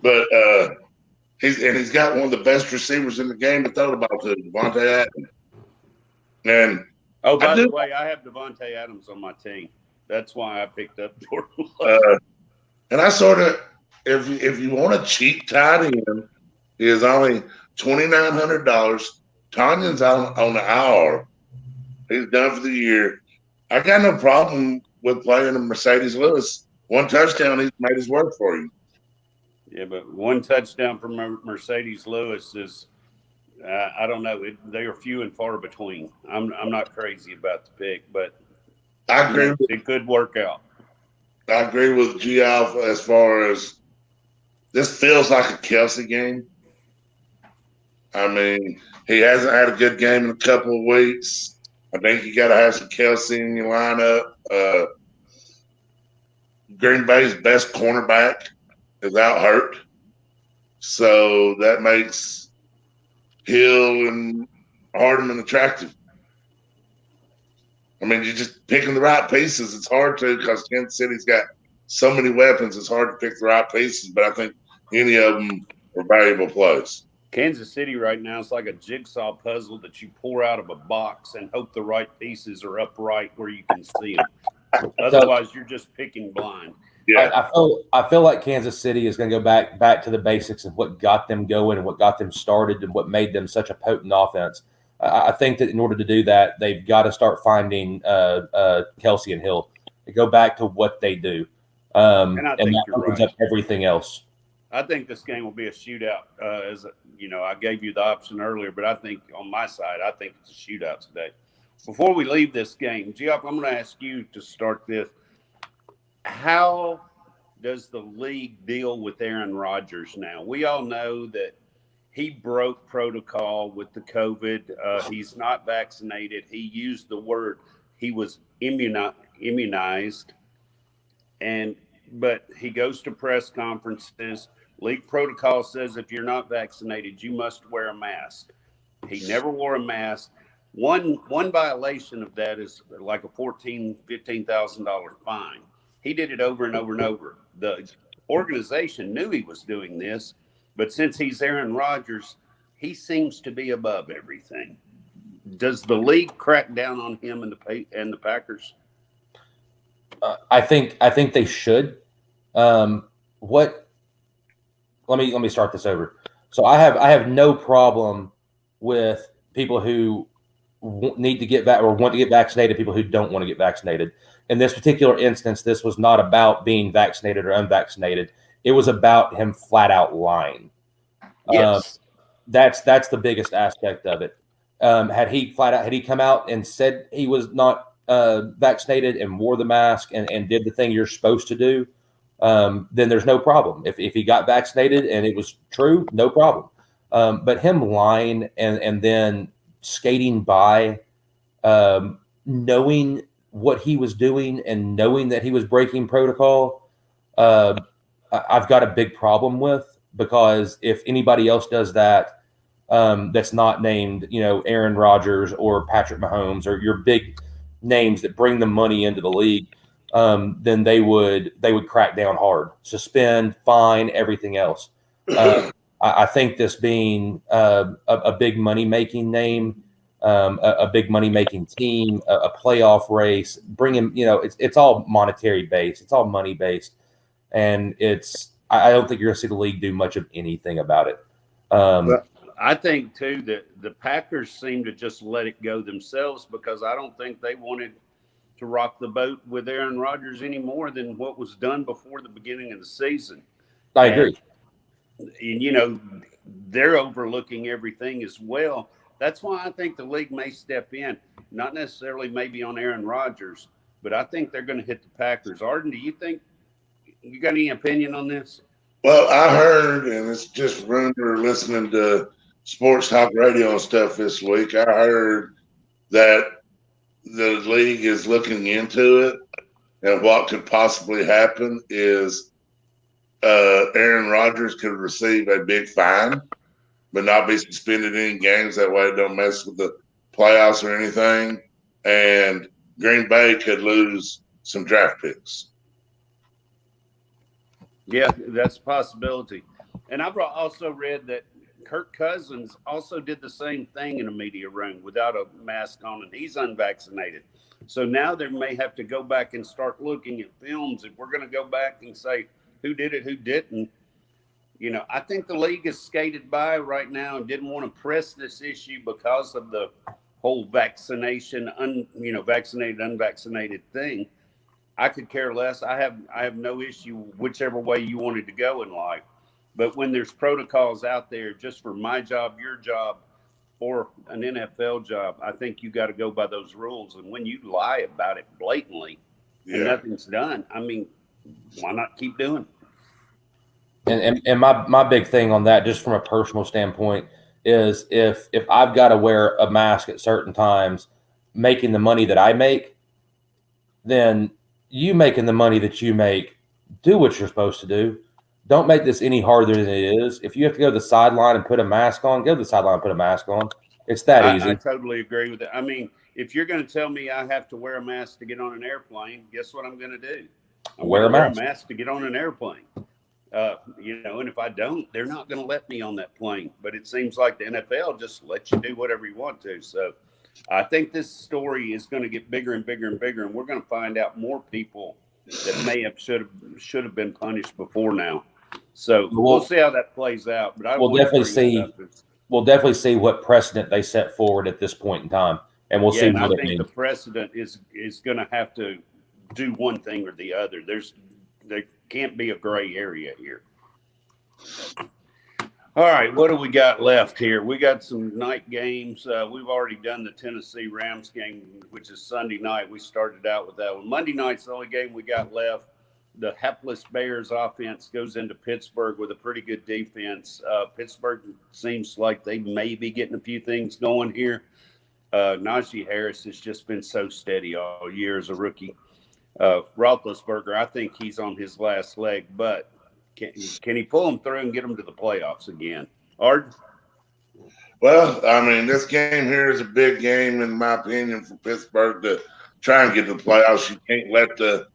But he's got one of the best receivers in the game to throw the ball to, Devontae Adams. And by the way, I have Devontae Adams on my team. That's why I picked up Jordan. And I sort of, if you want a cheap tight end, he is only $2,900. Tanyan's on the hour. He's done for the year. I got no problem with playing a Mercedes Lewis. One touchdown, he's made his work for you. Yeah, but one touchdown from Mercedes Lewis is, I don't know. They are few and far between. I'm not crazy about the pick, but I agree. It could work out. I agree with Geoff as far as this feels like a Kelce game. I mean, he hasn't had a good game in a couple of weeks. I think you got to have some Kelce in your lineup. Green Bay's best cornerback is out hurt. So that makes Hill and Arden attractive. I mean, you're just picking the right pieces. It's hard to because Kansas City's got so many weapons. It's hard to pick the right pieces, but I think any of them are valuable plays. Kansas City right now is like a jigsaw puzzle that you pour out of a box and hope the right pieces are upright where you can see them. Otherwise, you're just picking blind. Yeah, I feel like Kansas City is going to go back to the basics of what got them going and what got them started and what made them such a potent offense. I think that in order to do that, they've got to start finding Kelce and Hill to go back to what they do, and that opens up everything else. I think this game will be a shootout. I gave you the option earlier, but I think on my side, I think it's a shootout today. Before we leave this game, Geoff, I'm going to ask you to start this. How does the league deal with Aaron Rodgers now? We all know that he broke protocol with the COVID. He's not vaccinated. He used the word he was immunized, but he goes to press conferences. League protocol says if you're not vaccinated, you must wear a mask. He never wore a mask. One violation of that is like a $15,000 fine. He did it over and over and over. The organization knew he was doing this, but since he's Aaron Rodgers, he seems to be above everything. does the league crack down on him and the Packers? I think they should. Let me start this over. So I have no problem with people who need to get or want to get vaccinated, people who don't want to get vaccinated. In this particular instance, this was not about being vaccinated or unvaccinated. It was about him flat out lying. Yes. That's the biggest aspect of it. Had he come out and said he was not vaccinated and wore the mask and did the thing you're supposed to do, then there's no problem. If he got vaccinated and it was true, no problem. But him lying and then skating by, knowing what he was doing and knowing that he was breaking protocol, I've got a big problem with, because if anybody else does that, that's not named, Aaron Rodgers or Patrick Mahomes or your big names that bring the money into the league, then they would crack down hard, suspend, fine, everything else. I think this being a big money making name, a big money making team, a playoff race, it's all monetary based, it's all money based, and I don't think you're going to see the league do much of anything about it. But I think too that the Packers seem to just let it go themselves, because I don't think they wanted to rock the boat with Aaron Rodgers any more than what was done before the beginning of the season. I agree. And they're overlooking everything as well. That's why I think the league may step in, not necessarily maybe on Aaron Rodgers, but I think they're going to hit the Packers. Arden, do you think you got any opinion on this? Well, I heard, and it's just rumor listening to sports talk radio and stuff this week, I heard that the league is looking into it, and what could possibly happen is Aaron Rodgers could receive a big fine, but not be suspended any games. That way it don't mess with the playoffs or anything. And Green Bay could lose some draft picks. Yeah, that's a possibility. And I've also read that Kirk Cousins also did the same thing in a media room without a mask on, and he's unvaccinated. So now they may have to go back and start looking at films. If we're going to go back and say who did it, who didn't, I think the league is skated by right now and didn't want to press this issue because of the whole vaccination, vaccinated, unvaccinated thing. I could care less. I have no issue whichever way you wanted to go in life. But when there's protocols out there just for my job, your job, or an NFL job, I think you got to go by those rules. And when you lie about it blatantly and nothing's done, I mean, why not keep doing it? And my big thing on that, just from a personal standpoint, is if I've got to wear a mask at certain times, making the money that I make, then you making the money that you make, do what you're supposed to do. Don't make this any harder than it is. If you have to go to the sideline and put a mask on, go to the sideline and put a mask on. It's that easy. I totally agree with that. I mean, if you're going to tell me I have to wear a mask to get on an airplane, guess what I'm going to do? Wear a mask to get on an airplane. And if I don't, they're not going to let me on that plane. But it seems like the NFL just lets you do whatever you want to. So I think this story is going to get bigger and bigger and bigger, and we're going to find out more people that should have been punished before now. So we'll see how that plays out. But we'll definitely see what precedent they set forward at this point in time, and we'll see what it means. The precedent is going to have to do one thing or the other. There can't be a gray area here. All right, what do we got left here? We got some night games. We've already done the Tennessee Rams game, which is Sunday night. We started out with that one. Monday night's the only game we got left. The hapless Bears offense goes into Pittsburgh with a pretty good defense. Pittsburgh seems like they may be getting a few things going here. Najee Harris has just been so steady all year as a rookie. Roethlisberger, I think he's on his last leg, but can he pull them through and get them to the playoffs again? Arden? Well, I mean, this game here is a big game, in my opinion, for Pittsburgh to try and get to the playoffs. You can't let the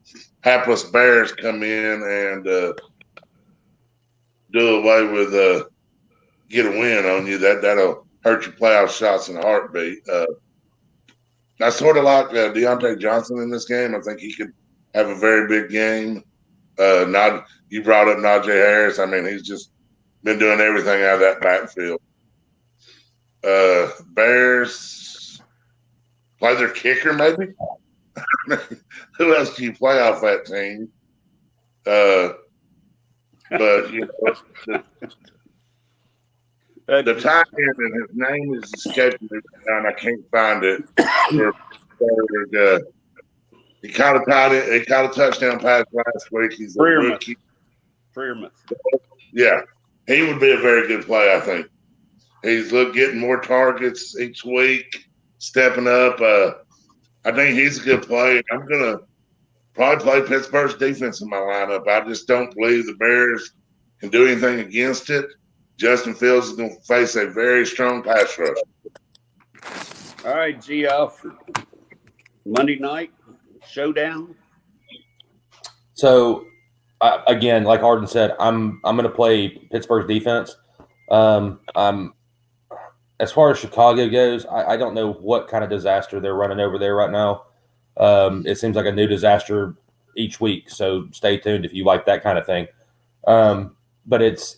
hapless Bears come in and do away with get a win on you. That'll hurt your playoff shots in a heartbeat. I sort of like Deontay Johnson in this game. I think he could have a very big game. You brought up Najee Harris. I mean, he's just been doing everything out of that backfield. Bears play their kicker, maybe. Who else do you play off that team? But you know, the tight end, and his name is escaping me and I can't find it. He caught a touchdown pass last week. He's a rookie. Freeman. Yeah, he would be a very good play, I think. He's getting more targets each week, stepping up. I think he's a good play. I'm gonna probably play Pittsburgh's defense in my lineup. I just don't believe the Bears can do anything against it. Justin Fields is going to face a very strong pass rush. All right, Geoff. Monday night showdown. So, again, like Arden said, I'm going to play Pittsburgh's defense. As far as Chicago goes, I don't know what kind of disaster they're running over there right now. It seems like a new disaster each week, so stay tuned if you like that kind of thing. But it's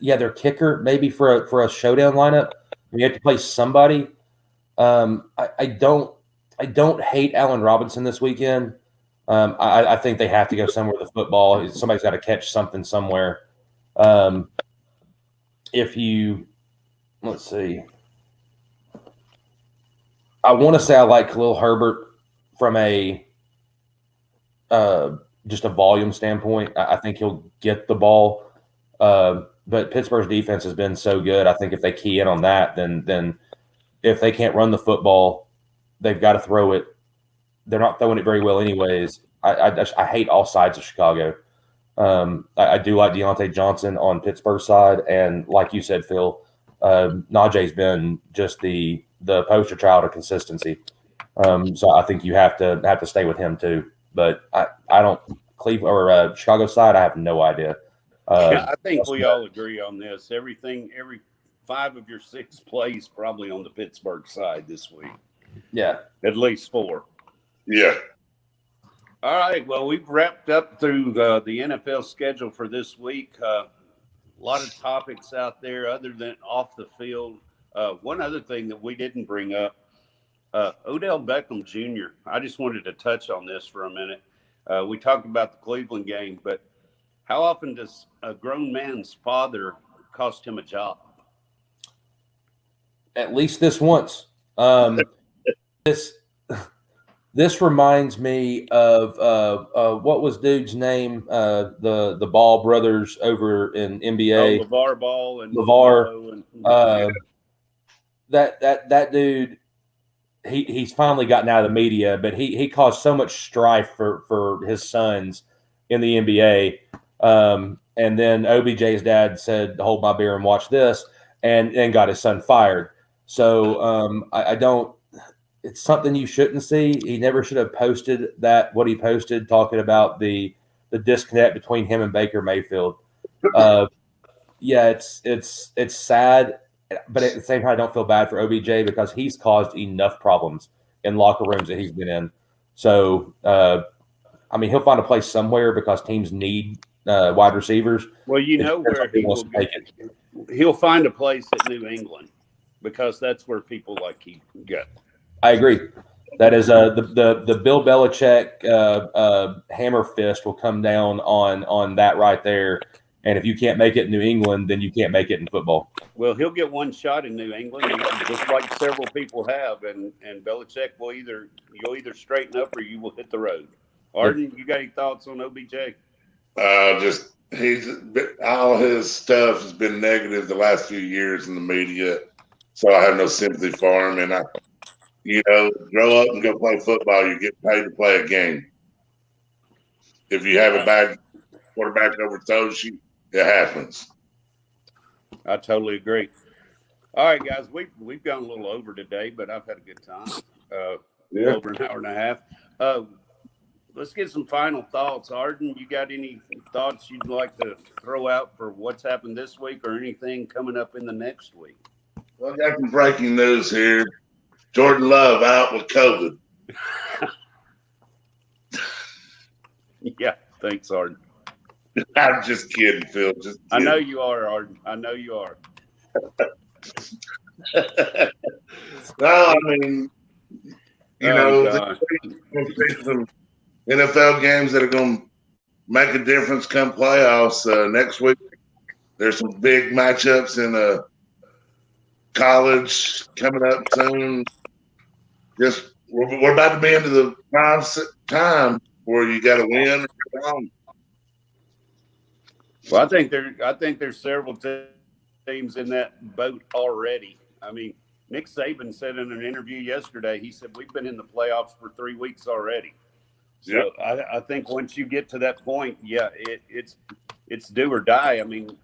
their kicker maybe for a showdown lineup. You have to play somebody. I don't hate Allen Robinson this weekend. I think they have to go somewhere with the football. Somebody's got to catch something somewhere. Let's see. I want to say I like Khalil Herbert from just a volume standpoint. I think he'll get the ball. But Pittsburgh's defense has been so good. I think if they key in on that, then if they can't run the football, they've got to throw it. They're not throwing it very well anyways. I hate all sides of Chicago. I do like Deontay Johnson on Pittsburgh's side. And like you said, Phil, Najee's been just the poster child of consistency. So I think you have to stay with him too. But I don't Cleveland or Chicago side. I have no idea. I think we all agree on this. Every 5 of your 6 plays probably on the Pittsburgh side this week. Yeah, at least 4. Yeah. All right. Well, we've wrapped up through the NFL schedule for this week. A lot of topics out there other than off the field. One other thing that we didn't bring up, Odell Beckham Jr. I just wanted to touch on this for a minute. We talked about the Cleveland game, but how often does a grown man's father cost him a job? At least this once. This reminds me of what was dude's name? The Ball brothers over in NBA. LeVar Ball and LeVar. That dude. He's finally gotten out of the media, but he caused so much strife for his sons in the NBA. And then OBJ's dad said, "Hold my beer and watch this," and got his son fired. So I don't. It's something you shouldn't see. He never should have posted what he posted, talking about the disconnect between him and Baker Mayfield. It's sad, but at the same time, I don't feel bad for OBJ because he's caused enough problems in locker rooms that he's been in. So, he'll find a place somewhere because teams need wide receivers. Well, you know where he'll find a place at New England because that's where people like he go. I agree. That is the Bill Belichick hammer fist will come down on that right there. And if you can't make it in New England, then you can't make it in football. Well, he'll get one shot in New England, just like several people have, and Belichick will you'll either straighten up or you will hit the road. Arden, you got any thoughts on OBJ? All his stuff has been negative the last few years in the media, so I have no sympathy for him. And grow up and go play football. You get paid to play a game. If you have a bad quarterback overthrows you, it happens. I totally agree. All right, guys, we've gone a little over today, but I've had a good time. Over an hour and a half. Let's get some final thoughts. Arden, you got any thoughts you'd like to throw out for what's happened this week or anything coming up in the next week? Well, I got some breaking news here. Jordan Love out with COVID. Yeah, thanks, Arden. I'm just kidding, Phil. Just kidding. I know you are, Arden. I know you are. No, I mean, there's some NFL games that are going to make a difference come playoffs. Next week, there's some big matchups in college coming up soon. We're about to be into the time where you got to win. Well, I think there's several teams in that boat already. I mean, Nick Saban said in an interview yesterday, he said, we've been in the playoffs for 3 weeks already. So yep. I think once you get to that point, it's do or die. I mean,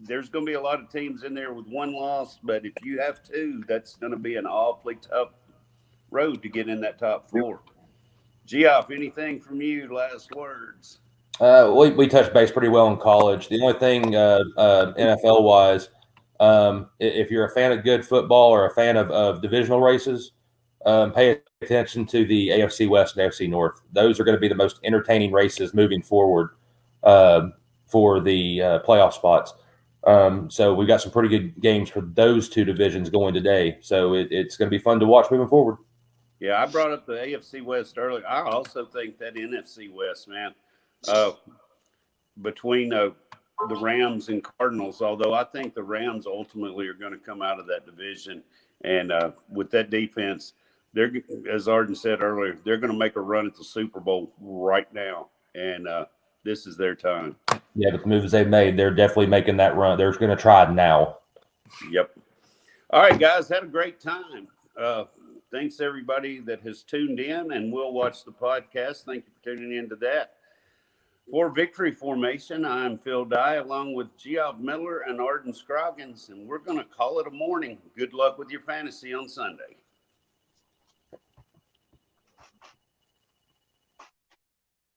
there's going to be a lot of teams in there with one loss, but if you have two, that's going to be an awfully tough road to get in that top four. Geoff, anything from you? Last words. We touched base pretty well in college. The only thing NFL wise, if you're a fan of good football or a fan of divisional races, pay attention to the AFC West and AFC North. Those are going to be the most entertaining races moving forward for the playoff spots. So we've got some pretty good games for those two divisions going today. So it's going to be fun to watch moving forward. Yeah, I brought up the AFC West earlier. I also think that NFC West, man, between the Rams and Cardinals, although I think the Rams ultimately are going to come out of that division. And with that defense, they're, as Arden said earlier, they're going to make a run at the Super Bowl right now. And this is their time. Yeah, with the moves they've made, they're definitely making that run. They're going to try now. Yep. All right, guys, had a great time. Thanks, everybody that has tuned in and will watch the podcast. Thank you for tuning into that. For Victory Formation, I'm Phil Dye, along with Geoff Miller and Arden Scroggins, and we're going to call it a morning. Good luck with your fantasy on Sunday.